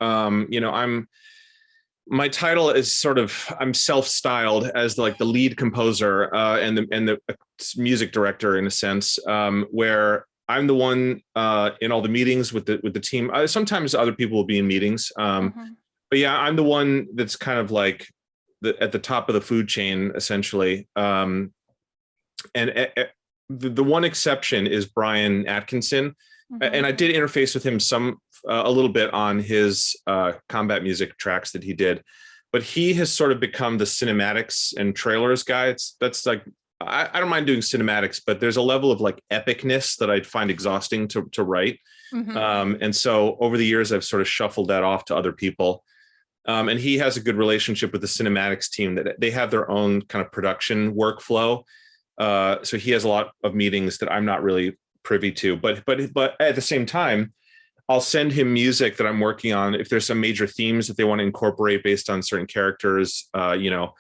my title is sort of, I'm self-styled as like the lead composer and the music director in a sense, where I'm the one in all the meetings with the team. Sometimes other people will be in meetings, but yeah, I'm the one that's kind of like at the top of the food chain essentially. And the one exception is Brian Atkinson, and I did interface with him a little bit on his combat music tracks that he did, but he has sort of become the cinematics and trailers guy. That's like, I don't mind doing cinematics, but there's a level of like epicness that I'd find exhausting to write. And so over the years, I've sort of shuffled that off to other people. And he has a good relationship with the cinematics team, that they have their own kind of production workflow. So he has a lot of meetings that I'm not really privy to, but at the same time, I'll send him music that I'm working on. If there's some major themes that they want to incorporate based on certain characters, I'll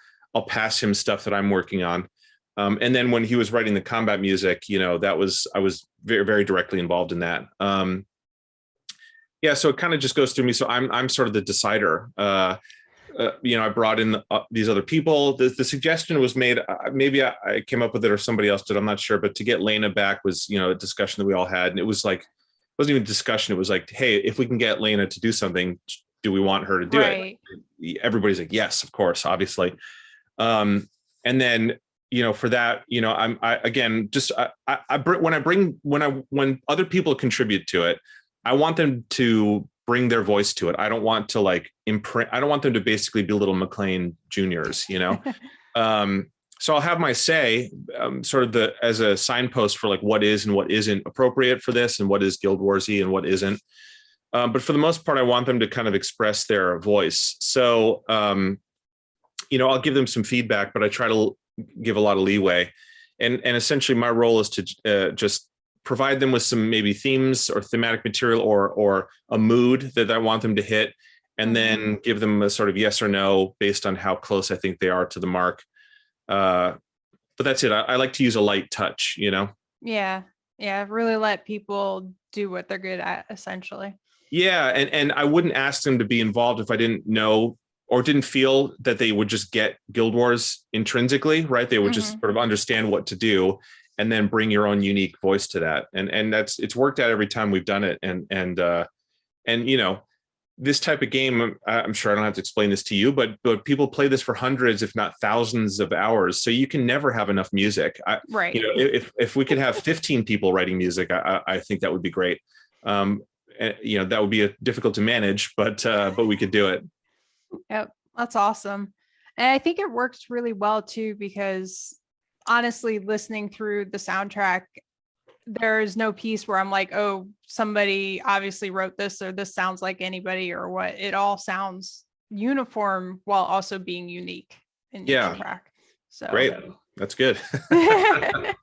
pass him stuff that I'm working on. And then when he was writing the combat music, I was very, very directly involved in that. So it kind of just goes through me. So I'm sort of the decider. I brought in these other people. The suggestion was made. Maybe I came up with it, or somebody else did. I'm not sure. But to get Lena back was, a discussion that we all had, and it was like, it wasn't even a discussion. It was like, hey, if we can get Lena to do something, do we want her to do it? Everybody's like, yes, of course, obviously. And then, for that, when other people contribute to it, I want them to bring their voice to it. I don't want to like imprint. I don't want them to basically be little Maclaine Juniors, So I'll have my say, sort of as a signpost for like what is and what isn't appropriate for this, and what is Guild Warsy and what isn't. But for the most part, I want them to kind of express their voice. So, I'll give them some feedback, but I try to give a lot of leeway. And essentially my role is to just provide them with some maybe themes or thematic material or a mood that I want them to hit, and then give them a sort of yes or no based on how close I think they are to the mark. But that's it. I like to use a light touch, Yeah. Really let people do what they're good at, essentially. Yeah. And I wouldn't ask them to be involved if I didn't know or didn't feel that they would just get Guild Wars intrinsically, right? They would just sort of understand what to do, and then bring your own unique voice to that. And it's worked out every time we've done it. And this type of game, I'm sure I don't have to explain this to you, but people play this for hundreds, if not thousands of hours. So you can never have enough music. Right. If we could have 15 people writing music, I think that would be great. That would be difficult to manage, but we could do it. Yep. That's awesome. And I think it works really well too, because honestly, listening through the soundtrack, there is no piece where I'm like, oh, somebody obviously wrote this, or this sounds like anybody, or what. It all sounds uniform while also being unique in each track. So great. That's good. I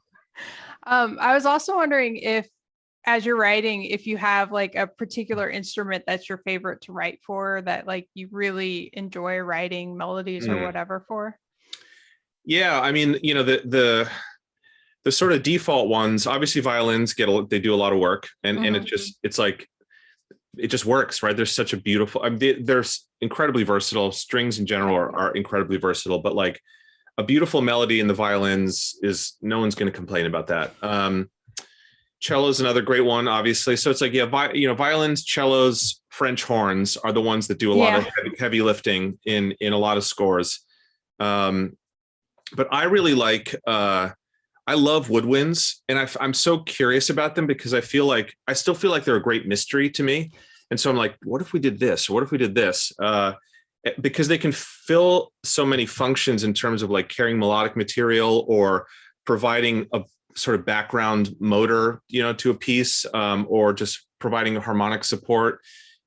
was also wondering if, as you're writing, if you have like a particular instrument that's your favorite to write for, that like you really enjoy writing melodies or whatever for. Yeah, I mean, the sort of default ones, obviously violins they do a lot of work, and it just works, right? There's such a beautiful, they're incredibly versatile. Strings in general are incredibly versatile, but like a beautiful melody in the violins no one's going to complain about that. Cello is another great one, obviously. So it's like, violins, cellos, French horns are the ones that do a lot of heavy lifting in a lot of scores. But I really I love woodwinds, and I'm so curious about them because I still feel like they're a great mystery to me. And so I'm like, what if we did this? Or what if we did this? Because they can fill so many functions in terms of like carrying melodic material or providing a sort of background motor, to a piece, or just providing a harmonic support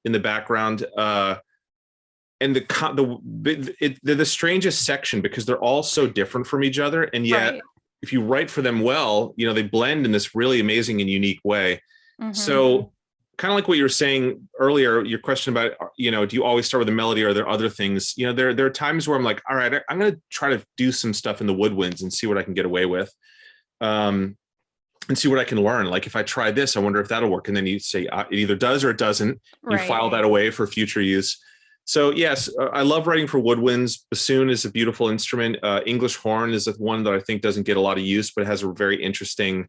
in the background. And they're the strangest section because they're all so different from each other. And yet, if you write for them well, they blend in this really amazing and unique way. So kind of like what you were saying earlier, your question about, do you always start with a melody, or are there other things? There are times where I'm like, all right, I'm going to try to do some stuff in the woodwinds and see what I can get away with. And see what I can learn. Like if I try this, I wonder if that'll work. And then you say it either does or it doesn't. You file that away for future use. So yes, I love writing for woodwinds. Bassoon is a beautiful instrument. English horn is one that I think doesn't get a lot of use, but it has a very interesting,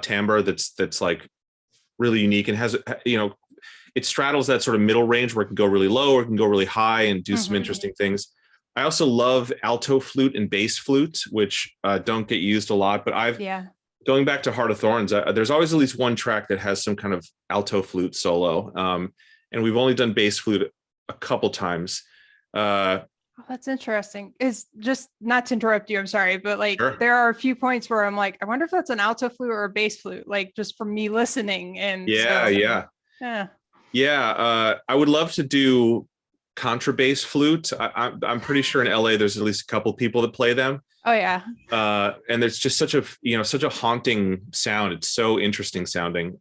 timbre that's like really unique and has, it straddles that sort of middle range where it can go really low or it can go really high and do some interesting things. I also love alto flute and bass flute, which don't get used a lot. But Yeah. going back to Heart of Thorns, there's always at least one track that has some kind of alto flute solo, and we've only done bass flute a couple times. Oh, that's interesting. Is just not to interrupt you, I'm sorry, but like Sure. there are a few points where I'm like, I wonder if that's an alto flute or a bass flute, like just from me listening. And Yeah, so yeah, yeah. yeah. I would love to do contrabass flute. I'm pretty sure in LA there's at least a couple people that play them. Oh yeah. And there's just such a haunting sound. It's so interesting sounding.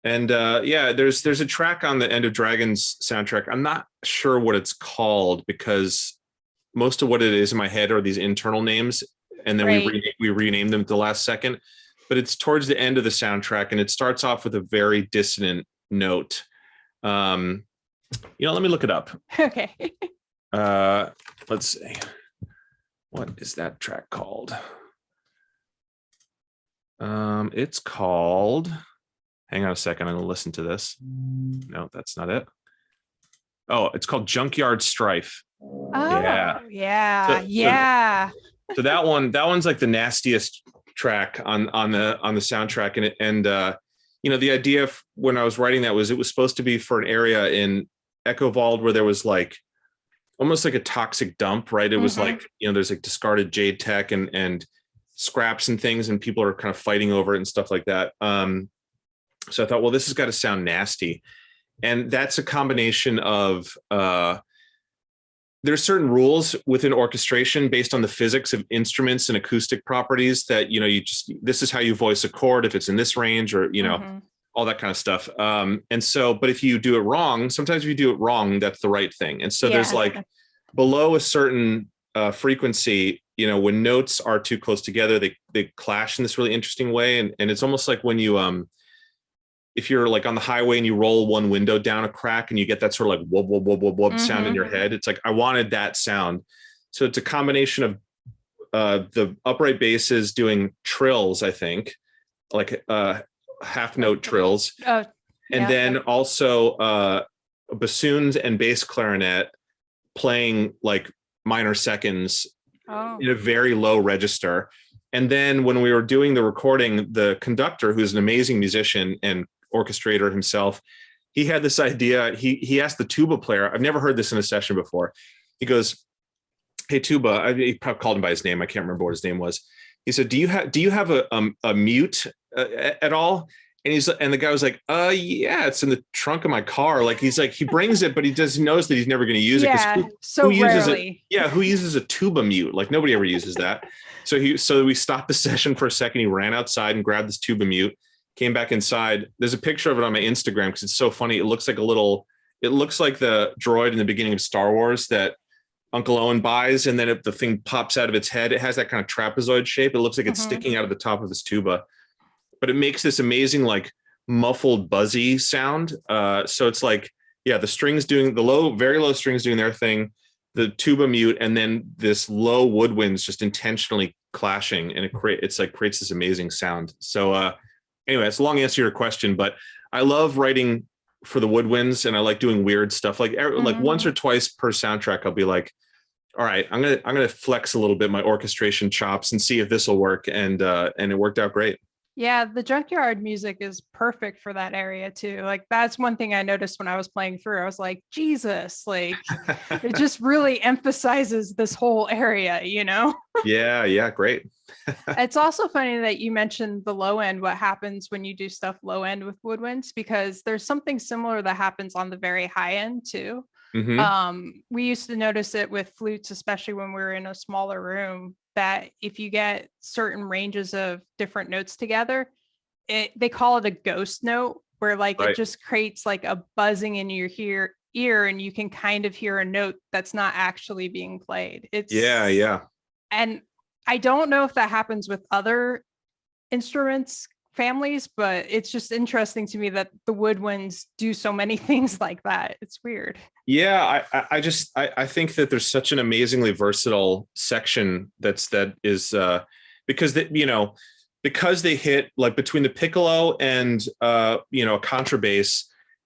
Yeah, there's a track on the End of Dragons soundtrack. I'm not sure what it's called because most of what it is in my head are these internal names, and then Right. we rename them at the last second. But it's towards the end of the soundtrack, and it starts off with a very dissonant note. Let me look it up. Okay. Let's see. What is that track called? It's called. Hang on a second. I'm going to listen to this. No, that's not it. Oh, it's called Junkyard Strife. Oh, Yeah. yeah. So- Yeah. So that one's like the nastiest track on the soundtrack. And the idea when I was writing that was it was supposed to be for an area in Echovald where there was like almost like a toxic dump, right? It was like, there's like discarded jade tech and scraps and things, and people are kind of fighting over it and stuff like that. So I thought, well, this has got to sound nasty. And that's a combination of, there's certain rules within orchestration based on the physics of instruments and acoustic properties that, this is how you voice a chord if it's in this range or, all that kind of stuff. But if you do it wrong, sometimes if you do it wrong, that's the right thing. And so there's like below a certain frequency, when notes are too close together, they clash in this really interesting way. And it's almost like when you, if you're like on the highway and you roll one window down a crack and you get that sort of like whoop, whoop, whoop, whoop, whoop sound in your head, it's like, I wanted that sound. So it's a combination of the upright basses doing trills, I think, like half note trills. And then also bassoons and bass clarinet playing like minor seconds in a very low register. And then when we were doing the recording, the conductor, who's an amazing musician and orchestrator himself, he had this idea. He asked the tuba player, I've never heard this in a session before. He goes, "Hey, tuba," he probably called him by his name. I can't remember what his name was. He said, do you have a mute at all? And the guy was like, yeah, it's in the trunk of my car. Like, he's like, he brings it, but he knows that he's never going to use it. Yeah, who uses it? Yeah, who uses a tuba mute? Like, nobody ever uses that. So we stopped the session for a second. He ran outside and grabbed this tuba mute, came back inside. There's a picture of it on my Instagram because it's so funny. It looks like the droid in the beginning of Star Wars that Uncle Owen buys, and then the thing pops out of its head. It has that kind of trapezoid shape. It looks like it's sticking out of the top of his tuba. But it makes this amazing, like muffled, buzzy sound. So it's like, yeah, the strings doing very low strings doing their thing, the tuba mute, and then this low woodwinds just intentionally clashing, and it creates this amazing sound. So anyway, it's a long answer to your question, but I love writing for the woodwinds, and I like doing weird stuff. Like once or twice per soundtrack, I'll be like, all right, I'm gonna flex a little bit my orchestration chops and see if this will work, and it worked out great. Yeah, the Junkyard music is perfect for that area too. Like, that's one thing I noticed when I was playing through. I was like, Jesus, like it just really emphasizes this whole area, Yeah, great. It's also funny that you mentioned the low end, what happens when you do stuff low end with woodwinds, because there's something similar that happens on the very high end too. We used to notice it with flutes, especially when we were in a smaller room, that if you get certain ranges of different notes together, they call it a ghost note, where like it just creates like a buzzing in your ear, and you can kind of hear a note that's not actually being played. Yeah. And I don't know if that happens with other instruments families, but it's just interesting to me that the woodwinds do so many things like that. It's weird. Yeah, I think that there's such an amazingly versatile section that is because because they hit like between the piccolo and a contrabass,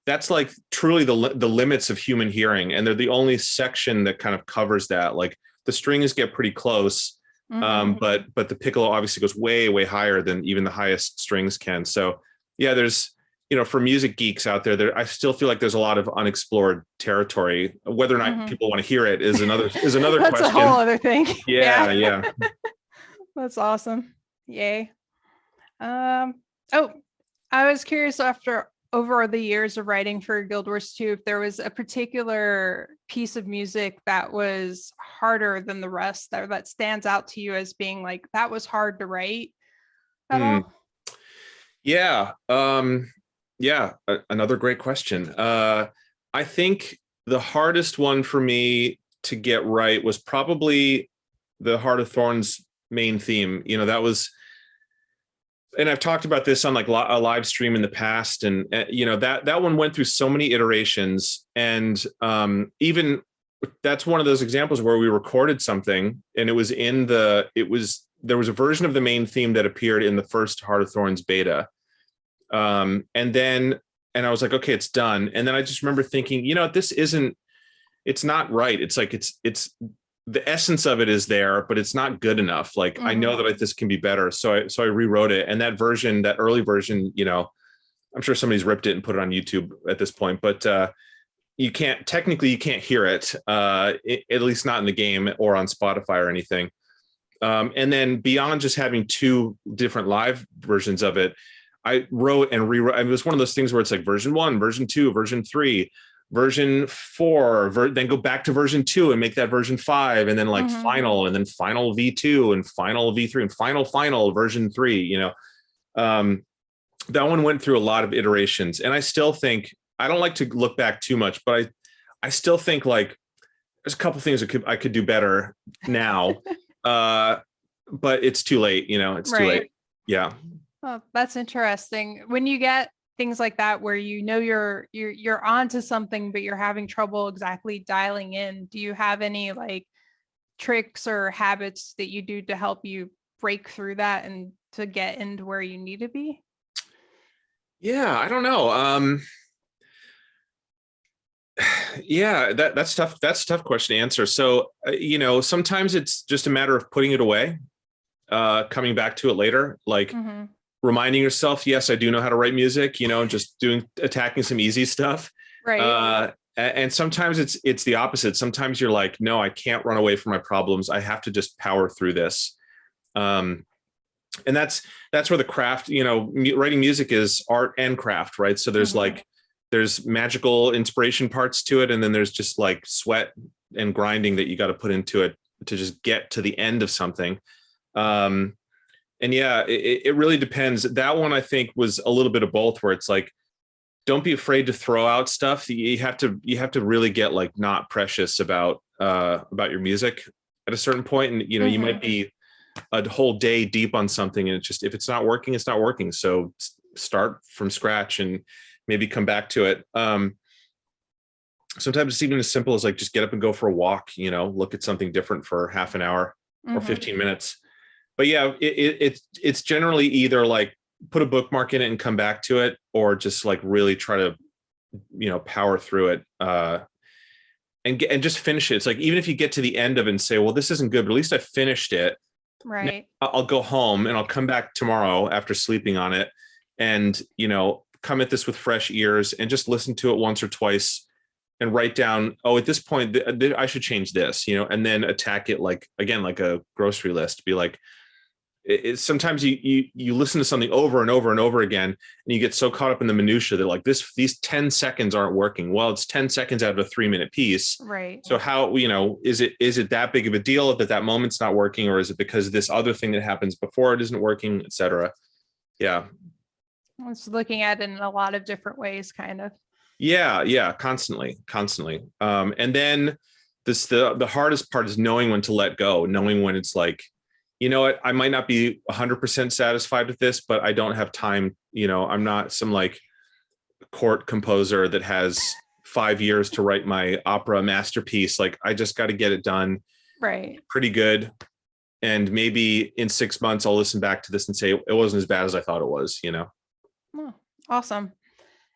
that's like truly the limits of human hearing, and they're the only section that kind of covers that. Like the strings get pretty close, but the piccolo obviously goes way higher than even the highest strings can. So yeah, there's, for music geeks out there, I still feel like there's a lot of unexplored territory. Whether or not people want to hear it is another That's question. a whole other thing. Yeah. That's awesome. Yay. Oh, I was curious, over the years of writing for Guild Wars 2, if there was a particular piece of music that was harder than the rest, that stands out to you as being like, that was hard to write at all? Yeah. Another great question. I think the hardest one for me to get right was probably the Heart of Thorns main theme. That was, and I've talked about this on like a live stream in the past, and that one went through so many iterations, and even that's one of those examples where we recorded something and there was a version of the main theme that appeared in the first Heart of Thorns beta, and I was like, okay, it's done. And then I just remember thinking, it's not right. It's like it's the essence of it is there, but it's not good enough. Like I know that this can be better. So I rewrote it. And that early version, I'm sure somebody's ripped it and put it on YouTube at this point, but you can't hear it, at least not in the game or on Spotify or anything. And then beyond just having two different live versions of it, I wrote and rewrote. It was one of those things where it's like version 1, version 2, version 3, version 4, then go back to version 2 and make that version 5, and then like final, and then final V2 and final V3 and final version 3. That one went through a lot of iterations, and I still think, I don't like to look back too much, but I still think like there's a couple things I could do better now, but it's too late. It's too late. Yeah. Oh, that's interesting. When you get things like that, where you're onto something, but you're having trouble exactly dialing in, do you have any like tricks or habits that you do to help you break through that and to get into where you need to be? Yeah, I don't know. Yeah, that's tough. That's a tough question to answer. So, sometimes it's just a matter of putting it away, coming back to it later, like reminding yourself, yes, I do know how to write music, just attacking some easy stuff. Right. And sometimes it's the opposite. Sometimes you're like, no, I can't run away from my problems. I have to just power through this. And that's where the craft, writing music is art and craft, right? So there's there's magical inspiration parts to it. And then there's just like sweat and grinding that you got to put into it to just get to the end of something. And yeah, it really depends. That one, I think, was a little bit of both, where it's like, don't be afraid to throw out stuff. You have to really get like not precious about your music at a certain point. And, you might be a whole day deep on something, and if it's not working, it's not working. So start from scratch and maybe come back to it. Sometimes it's even as simple as like, just get up and go for a walk, look at something different for half an hour or 15 minutes. But yeah, it's generally either like put a bookmark in it and come back to it, or just like really try to, power through it, and just finish it. It's like, even if you get to the end of it and say, well, this isn't good, but at least I finished it. Right. Now I'll go home and I'll come back tomorrow after sleeping on it, and, come at this with fresh ears and just listen to it once or twice and write down, oh, at this point, I should change this, and then attack it like, again, like a grocery list. Be like, sometimes you listen to something over and over and over again, and you get so caught up in the minutia that like these 10 seconds aren't working. Well, it's 10 seconds out of a 3-minute piece. Right. So how, is it that big of a deal that moment's not working, or is it because this other thing that happens before it isn't working, etc.? Yeah. It's looking at it in a lot of different ways, kind of. Yeah. Constantly. And then the hardest part is knowing when to let go, knowing when it's like, you know what, I might not be 100% satisfied with this, but I don't have time. I'm not some like court composer that has 5 years to write my opera masterpiece. Like, I just got to get it done. Right. Pretty good. And maybe in 6 months, I'll listen back to this and say, it wasn't as bad as I thought it was, Oh, awesome.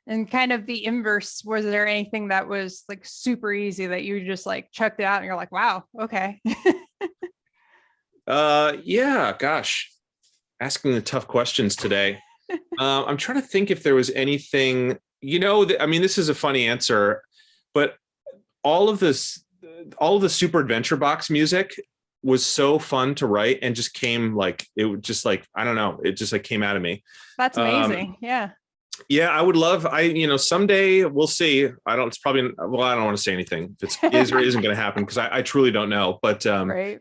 And kind of the inverse, was there anything that was like super easy that you just like chucked it out and you're like, wow, okay. Yeah, gosh, asking the tough questions today. I'm trying to think if there was anything, I mean, this is a funny answer, but all of the Super Adventure Box music was so fun to write and just came like, it would just like, I don't know, it just like came out of me. That's amazing. Yeah. Yeah, I would love, someday we'll see. It's probably, well, I don't want to say anything if it is or isn't going to happen, because I truly don't know, but right.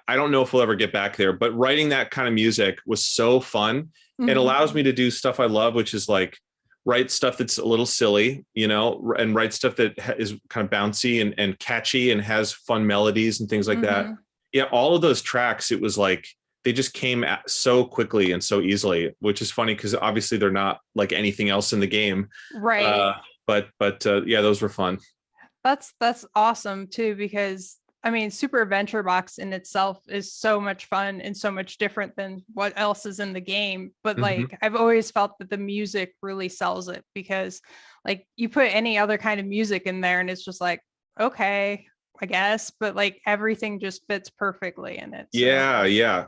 I don't know if we'll ever get back there, but writing that kind of music was so fun. It allows me to do stuff I love, which is like write stuff that's a little silly, and write stuff that is kind of bouncy and catchy and has fun melodies and things like that. Yeah, all of those tracks, it was like they just came so quickly and so easily, which is funny because obviously they're not like anything else in the game. Right. But yeah, those were fun. That's awesome too, because I mean, Super Adventure Box in itself is so much fun and so much different than what else is in the game. But like, I've always felt that the music really sells it, because like you put any other kind of music in there and it's just like, okay, I guess, but like everything just fits perfectly in it. So. Yeah.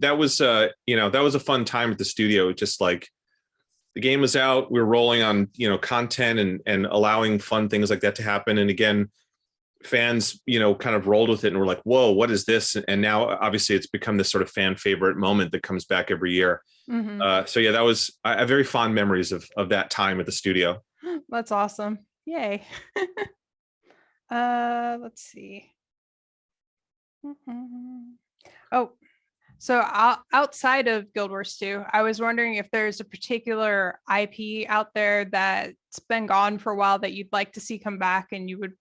That was a fun time at the studio. Just like the game was out, we were rolling on, content and allowing fun things like that to happen. And again, fans, kind of rolled with it and were like, whoa, what is this? And now obviously it's become this sort of fan favorite moment that comes back every year. So yeah, that was I have very fond memories of that time at the studio. That's awesome. Yay. Let's see. Oh, so outside of Guild Wars 2, I was wondering if there's a particular IP out there that's been gone for a while that you'd like to see come back, and you would,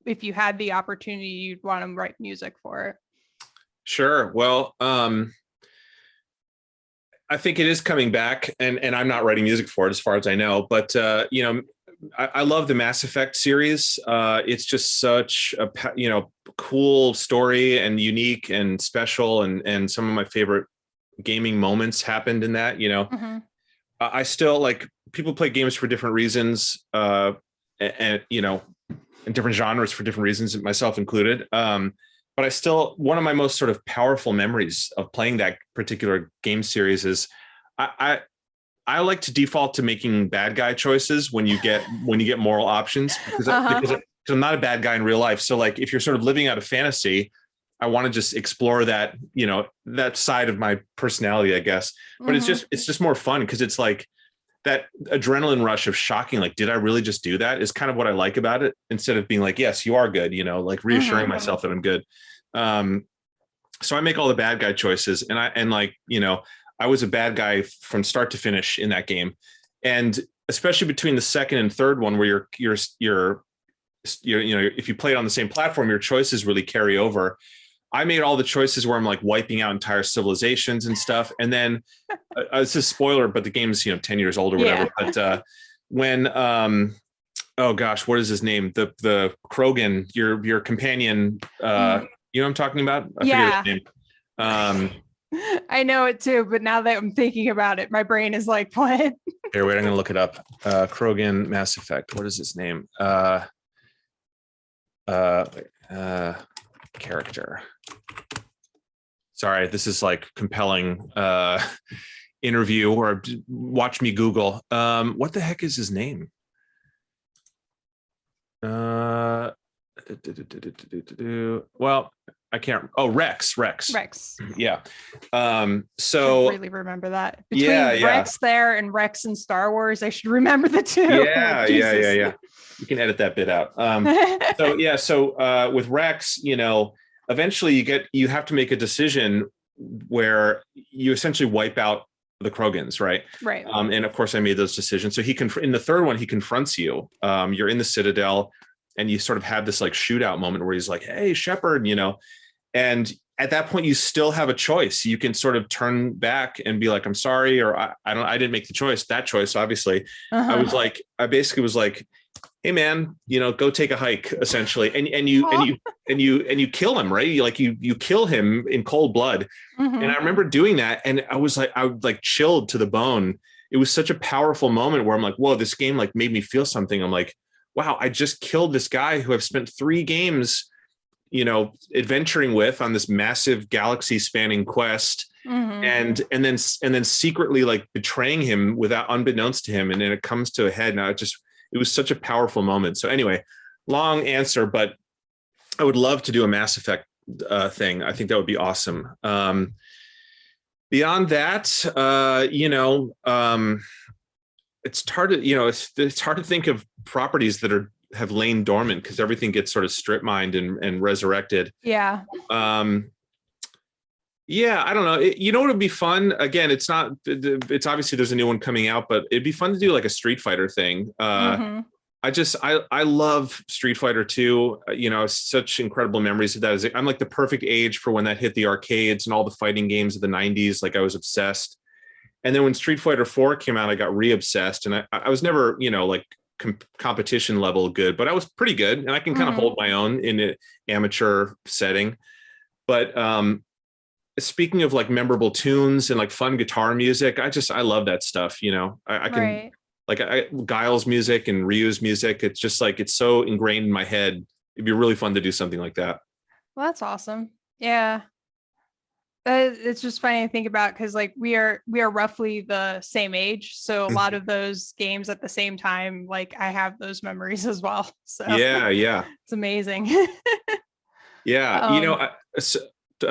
if you had the opportunity, you'd want to write music for it. Sure. Well, I think it is coming back, and I'm not writing music for it as far as I know, but I love the Mass Effect series. It's just such a cool story and unique and special, and some of my favorite gaming moments happened in that. I still like, people play games for different reasons, and in different genres for different reasons, myself included. But I still, one of my most sort of powerful memories of playing that particular game series is I like to default to making bad guy choices when you get moral options, because I'm not a bad guy in real life. So like, if you're sort of living out a fantasy, I want to just explore that, that side of my personality, I guess. But it's just more fun, because it's like that adrenaline rush of shocking, like, did I really just do that, is kind of what I like about it, instead of being like, yes, you are good, like reassuring myself that I'm good. So I make all the bad guy choices, and I was a bad guy from start to finish in that game. And especially between the second and third one, where you're if you play it on the same platform, your choices really carry over. I made all the choices where I'm like wiping out entire civilizations and stuff. And then it's a spoiler, but the game's 10 years old or whatever. Yeah. But when oh gosh, what is his name? The Krogan, your companion, you know what I'm talking about? I forget his name. I know it too, but now that I'm thinking about it, my brain is like, what? Here, wait, I'm gonna look it up. Krogan Mass Effect. What is his name? Character. Sorry, this is like compelling interview, or watch me Google. What the heck is his name? Well, I can't. Oh, Rex. Yeah. So I really remember that. Between Rex there and Rex in Star Wars, I should remember the two. Yeah. You can edit that bit out. So with Rex, eventually you have to make a decision where you essentially wipe out the Krogans, right? Right. And of course I made those decisions. So in the third one, he confronts you. You're in the Citadel, and you sort of have this like shootout moment where he's like, "Hey, Shepard," and at that point you still have a choice. You can sort of turn back and be like, "I'm sorry," or I didn't make that choice, obviously. I basically was like, "Hey man, go take a hike," essentially. And you kill him, right? You kill him in cold blood. And I remember doing that, and I was like chilled to the bone. it was such a powerful moment where I'm like, whoa, this game like made me feel something. I'm like, wow, I just killed this guy who I've spent 3 games, adventuring with on this massive galaxy spanning quest. And then secretly like betraying him without unbeknownst to him. And then it comes to a head. Now it was such a powerful moment. So anyway, long answer, but I would love to do a Mass Effect thing. I think that would be awesome. Beyond that, it's hard to, it's hard to think of properties that have lain dormant because everything gets sort of strip mined and resurrected. Yeah. Yeah, I don't know. What would be fun? Again, it's obviously there's a new one coming out, but it'd be fun to do like a Street Fighter thing. I love Street Fighter 2. Such incredible memories of that. I'm like the perfect age for when that hit the arcades and all the fighting games of the 90s. Like I was obsessed. And then when Street Fighter 4 came out, I got re-obsessed. And I was never, like competition level good, but I was pretty good. And I can kind of hold my own in an amateur setting. But speaking of like memorable tunes and like fun guitar music, I love that stuff. I can. Right. Like Guile's music and Ryu's music, it's just like, it's so ingrained in my head. It'd be really fun to do something like that. Well, that's awesome. Yeah. It's just funny to think about because like we are roughly the same age. So a lot of those games at the same time, like I have those memories as well. So yeah. It's amazing. Yeah.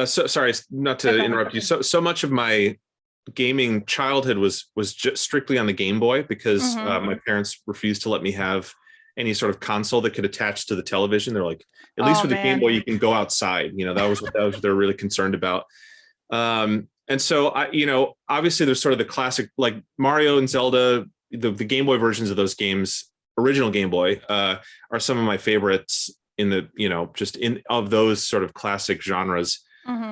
Sorry, not to interrupt you. So much of my gaming childhood was just strictly on the Game Boy because my parents refused to let me have any sort of console that could attach to the television. They're like, at least with the Game Boy, you can go outside. That was what they're really concerned about. And so obviously there's sort of the classic, like Mario and Zelda, the Game Boy versions of those games, original Game Boy, are some of my favorites in the, just in of those sort of classic genres.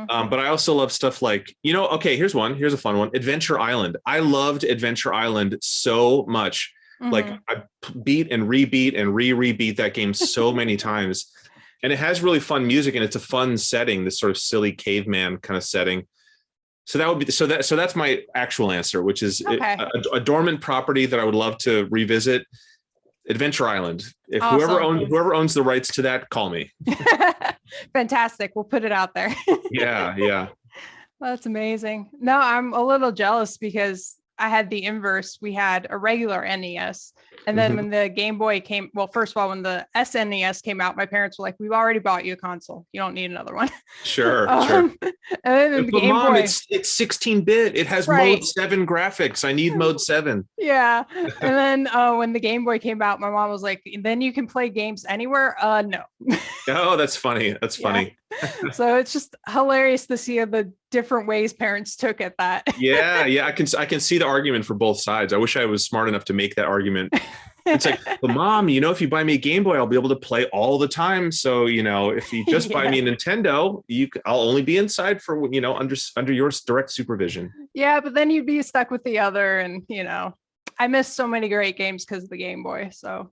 But I also love stuff like, okay, here's a fun one. Adventure Island. I loved Adventure Island so much. Like I beat and rebeat and rebeat that game so many times. And it has really fun music and it's a fun setting, this sort of silly caveman kind of setting. So that would be, so that's my actual answer, which is a dormant property that I would love to revisit. Adventure Island. If awesome. whoever owns the rights to that, call me. Fantastic. We'll put it out there. Yeah. That's amazing. No, I'm a little jealous because I had the inverse. We had a regular NES. And then when the Game Boy came, well, first of all, when the SNES came out, my parents were like, we've already bought you a console. You don't need another one. Sure. And then the Game Boy, it's 16-bit. It has Mode 7 graphics. I need Mode 7. Yeah. And then when the Game Boy came out, my mom was like, then you can play games anywhere? No. Oh, that's funny. That's funny. So it's just hilarious to see the different ways parents took at that. Yeah. I can see the argument for both sides. I wish I was smart enough to make that argument. It's like, but Mom, if you buy me a Game Boy, I'll be able to play all the time. So, if you just buy me a Nintendo, I'll only be inside for, under your direct supervision. Yeah, but then you'd be stuck with the other. And, I missed so many great games because of the Game Boy. So,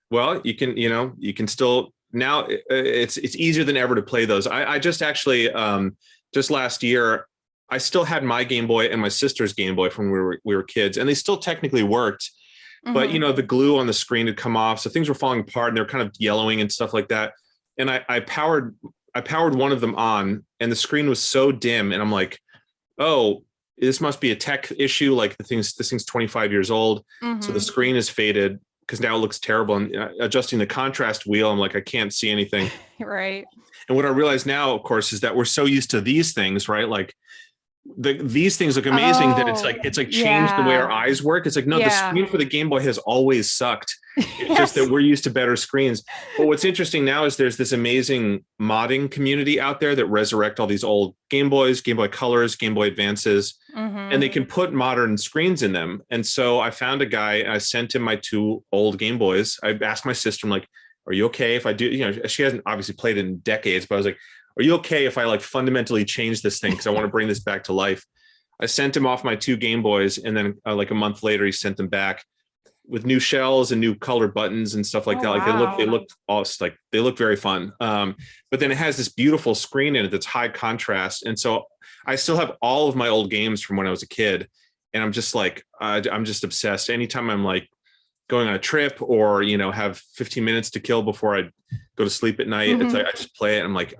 well, you can still, now it's easier than ever to play those. I just actually, just last year, I still had my Game Boy and my sister's Game Boy from when we were kids, and they still technically worked. But, the glue on the screen had come off. So things were falling apart and they're kind of yellowing and stuff like that. And I powered one of them on and the screen was so dim. And I'm like, oh, this must be a tech issue. Like this thing's 25 years old. So the screen is faded because now it looks terrible. And adjusting the contrast wheel, I'm like, I can't see anything. Right. And what I realize now, of course, is that we're so used to these things, right? Like, these things look amazing that it's like changed the way our eyes work. It's like, no, the screen for the Game Boy has always sucked. It's just that we're used to better screens. But what's interesting now is there's this amazing modding community out there that resurrect all these old Game Boys, Game Boy Colors, Game Boy Advances, and they can put modern screens in them. And so I found a guy and I sent him my 2 old Game Boys. I asked my sister, I'm like, are you okay if I do, she hasn't obviously played it in decades, but I was like, are you okay if I like fundamentally change this thing? Because I want to bring this back to life. I sent him off my 2 Game Boys. And then like a month later, he sent them back with new shells and new colored buttons and stuff like that. Like they look very fun. But then it has this beautiful screen in it that's high contrast. And so I still have all of my old games from when I was a kid. and I'm just like, I'm just obsessed. Anytime I'm like going on a trip or, you know, have 15 minutes to kill before I go to sleep at night, it's like, I just play it. I'm like,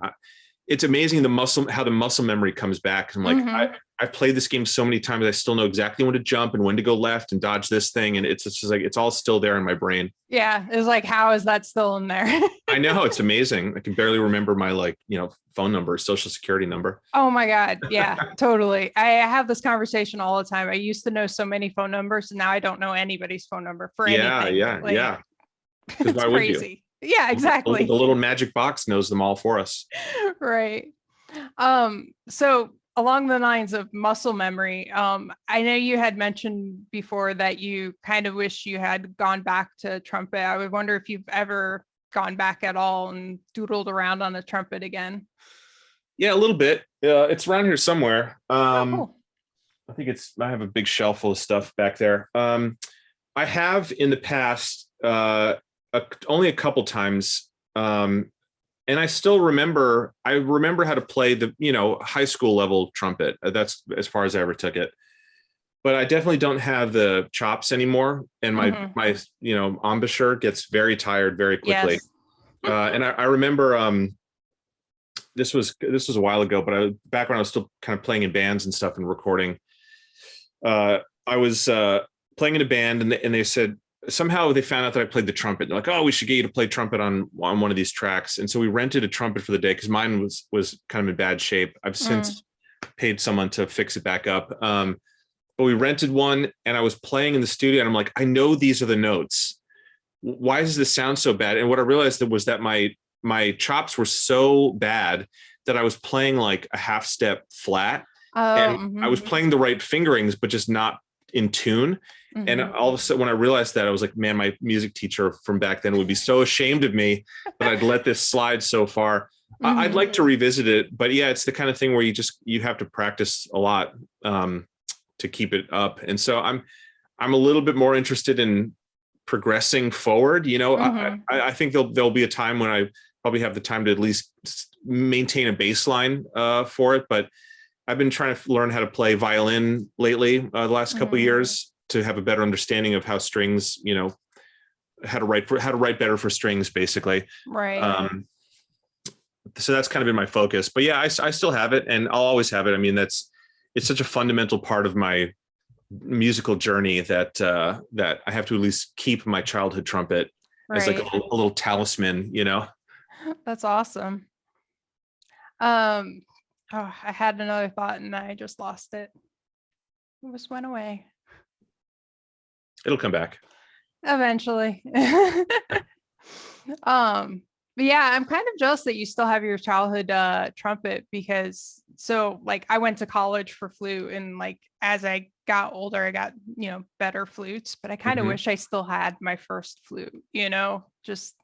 it's amazing how the muscle memory comes back. I'm like, I've played this game so many times. I still know exactly when to jump and when to go left and dodge this thing. And it's just like, it's all still there in my brain. Yeah. It's like, how is that still in there? I know, it's amazing. I can barely remember my, like, you know, phone number, social security number. Oh my God. Yeah, totally. I have this conversation all the time. I used to know so many phone numbers, and now I don't know anybody's phone number for anything. Yeah. Because It's why would you? crazy. Yeah, exactly. The little magic box knows them all for us. Right. So along the lines of muscle memory, I know you had mentioned before that you kind of wish you had gone back to trumpet. I would wonder if you've ever gone back at all and doodled around on the trumpet again. Yeah, a little bit. It's around here somewhere. Cool. I think I have a big shelf full of stuff back there. I have in the past, only a couple times. And I still remember, I remember how to play the, you know, high school level trumpet. That's as far as I ever took it. But I definitely don't have the chops anymore. And my, you know, embouchure gets very tired very quickly. Yes. And I remember, this was a while ago, but back when I was still kind of playing in bands and stuff and recording, I was playing in a band, and they said, somehow they found out that I played the trumpet. They're like, oh, we should get you to play trumpet on one of these tracks. And so we rented a trumpet for the day because mine was kind of in bad shape. I've since paid someone to fix it back up. But we rented one, and I was playing in the studio, and I'm like, I know these are the notes. Why does this sound so bad? And what I realized was that my chops were so bad that I was playing like a half step flat. And I was playing the right fingerings, but just not in tune. And all of a sudden, when I realized that, I was like, man, my music teacher from back then would be so ashamed of me that I'd let this slide so far. I'd like to revisit it, but yeah, it's the kind of thing where you have to practice a lot to keep it up. And so I'm a little bit more interested in progressing forward. You know, I think there'll be a time when I probably have the time to at least maintain a baseline for it. But I've been trying to learn how to play violin lately, the last couple of years, to have a better understanding of how strings, you know, how to write better for strings, basically. Right. So that's kind of been my focus. But yeah, I still have it, and I'll always have it. I mean, it's such a fundamental part of my musical journey that I have to at least keep my childhood trumpet as like a little talisman, you know. That's awesome. Oh, I had another thought and I just lost it. It just went away. It'll come back Eventually. But yeah, I'm kind of jealous that you still have your childhood trumpet, because so like I went to college for flute, and like as I got older, I got, you know, better flutes, but I kind of wish I still had my first flute, you know, just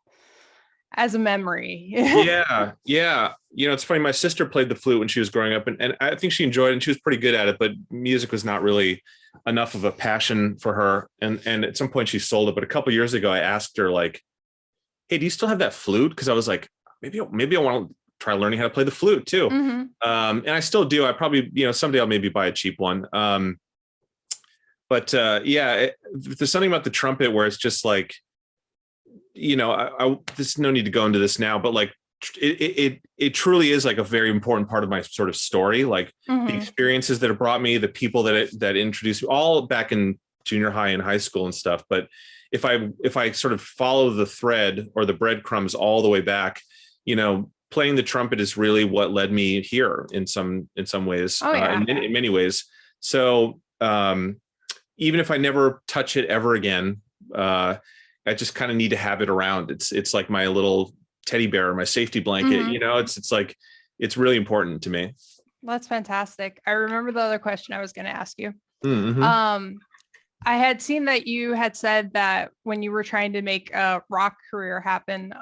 as a memory. Yeah. You know, it's funny. My sister played the flute when she was growing up, and I think she enjoyed it, and she was pretty good at it, but music was not really enough of a passion for her. And at some point she sold it. But a couple of years ago, I asked her, like, hey, do you still have that flute? Because I was like, maybe I want to try learning how to play the flute too. And I still do. I probably, you know, someday I'll maybe buy a cheap one. But there's something about the trumpet where it's just like, you know, there's no need to go into this now, but like it truly is like a very important part of my sort of story. Like the experiences that have brought me, the people that introduced me, all back in junior high and high school and stuff. But if I sort of follow the thread or the breadcrumbs all the way back, you know, playing the trumpet is really what led me here in some ways, in many ways. So even if I never touch it ever again, I just kind of need to have it around. It's like my little teddy bear, my safety blanket. You know, it's like, it's really important to me. That's fantastic. I remember the other question I was going to ask you. I had seen that you had said that when you were trying to make a rock career happen,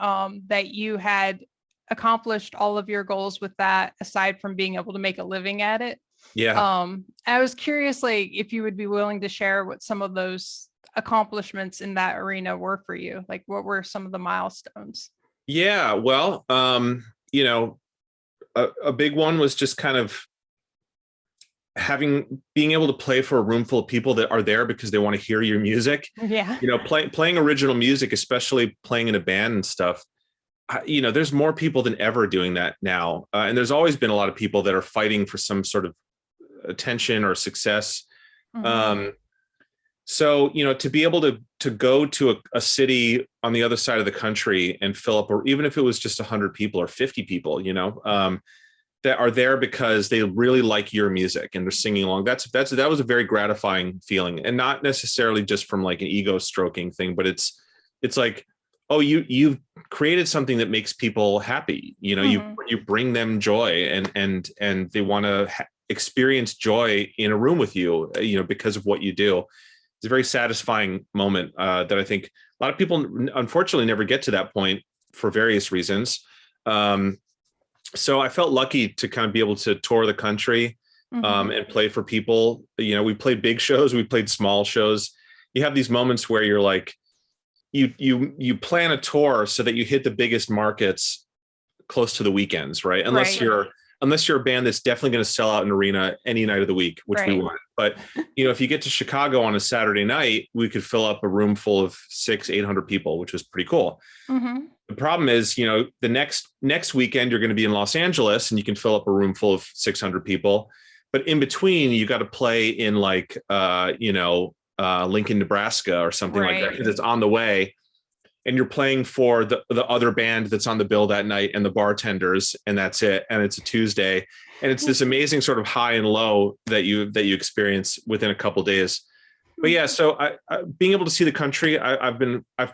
that you had accomplished all of your goals with that, aside from being able to make a living at it. Yeah. I was curious, like, if you would be willing to share what some of those accomplishments in that arena were for you. Like, what were some of the milestones? Yeah. Well, you know, a big one was just kind of being able to play for a room full of people that are there because they want to hear your music. Yeah. Playing original music, especially playing in a band and stuff. There's more people than ever doing that now, and there's always been a lot of people that are fighting for some sort of attention or success. Mm-hmm. So to be able to go to a city on the other side of the country and fill up, or even if it was just 100 people or 50 people, that are there because they really like your music and they're singing along. That was a very gratifying feeling, and not necessarily just from like an ego stroking thing, but it's like, oh, you've created something that makes people happy. Mm-hmm. You bring them joy, and they want to experience joy in a room with you, because of what you do. It's a very satisfying moment that I think a lot of people unfortunately never get to that point for various reasons. So I felt lucky to kind of be able to tour the country, Mm-hmm. and play for people. We played big shows, we played small shows. You have these moments where you're like, you plan a tour so that you hit the biggest markets close to the weekends, right? Unless you're a band that's definitely going to sell out an arena any night of the week, which we want. But if you get to Chicago on a Saturday night, we could fill up a room full of 600-800 people, which was pretty cool. Mm-hmm. The problem is, the next weekend you're going to be in Los Angeles and you can fill up a room full of 600 people. But in between, you got to play in like, Lincoln, Nebraska or something like that, because it's on the way. And you're playing for the other band that's on the bill that night and the bartenders, and that's it. And it's a Tuesday. And it's this amazing sort of high and low that you experience within a couple of days. But yeah, so I being able to see the country, I've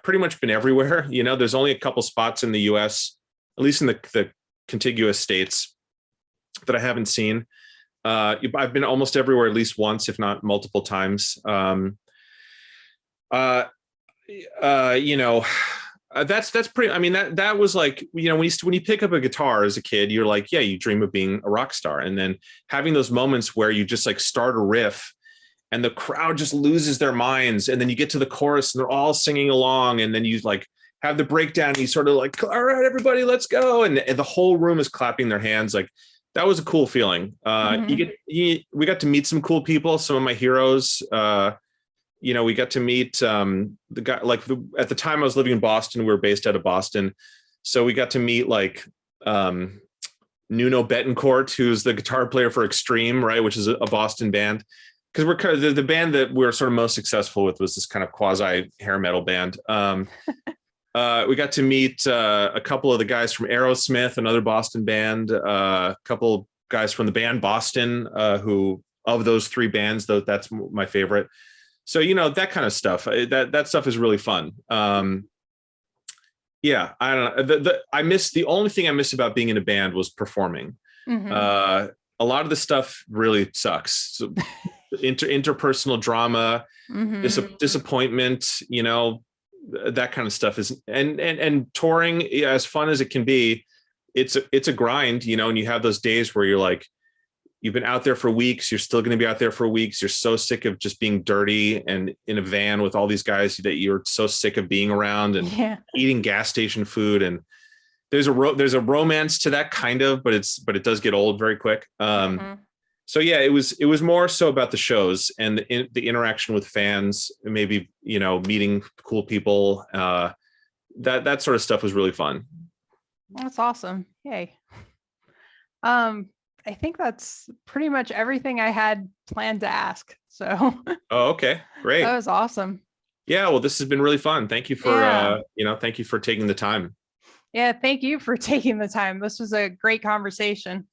pretty much been everywhere. There's only a couple spots in the US, at least in the contiguous states, that I haven't seen. I've been almost everywhere at least once, if not multiple times. That's pretty, I mean, that was like, when you pick up a guitar as a kid, you're like, yeah, you dream of being a rock star. And then having those moments where you just like start a riff and the crowd just loses their minds. And then you get to the chorus and they're all singing along. And then you like have the breakdown and you sort of like, all right, everybody, let's go. And the whole room is clapping their hands. Like, that was a cool feeling. We got to meet some cool people, some of my heroes. We got to meet the guy, at the time I was living in Boston, we were based out of Boston. So we got to meet like Nuno Betancourt, who's the guitar player for Extreme, right? Which is a Boston band. Because we're kind of the band that we're sort of most successful with was this kind of quasi hair metal band. We got to meet a couple of the guys from Aerosmith, another Boston band, a couple guys from the band Boston, who of those three bands, though, that's my favorite. So, that kind of stuff, that stuff is really fun. Yeah, I don't know. The only thing I miss about being in a band was performing. Mm-hmm. A lot of the stuff really sucks. So, interpersonal drama, Mm-hmm. disappointment, that kind of stuff is, and touring, as fun as it can be, it's a grind, and you have those days where you're like, you've been out there for weeks, you're still going to be out there for weeks, you're so sick of just being dirty and in a van with all these guys that you're so sick of being around and eating gas station food. And there's a romance to that kind of, but it does get old very quick. So yeah, it was more so about the shows and the interaction with fans, maybe, meeting cool people. That sort of stuff was really fun. That's awesome. Yay. I think that's pretty much everything I had planned to ask. So. Oh, okay, great. That was awesome. Yeah, well, this has been really fun. Thank you for thank you for taking the time. Yeah, thank you for taking the time. This was a great conversation.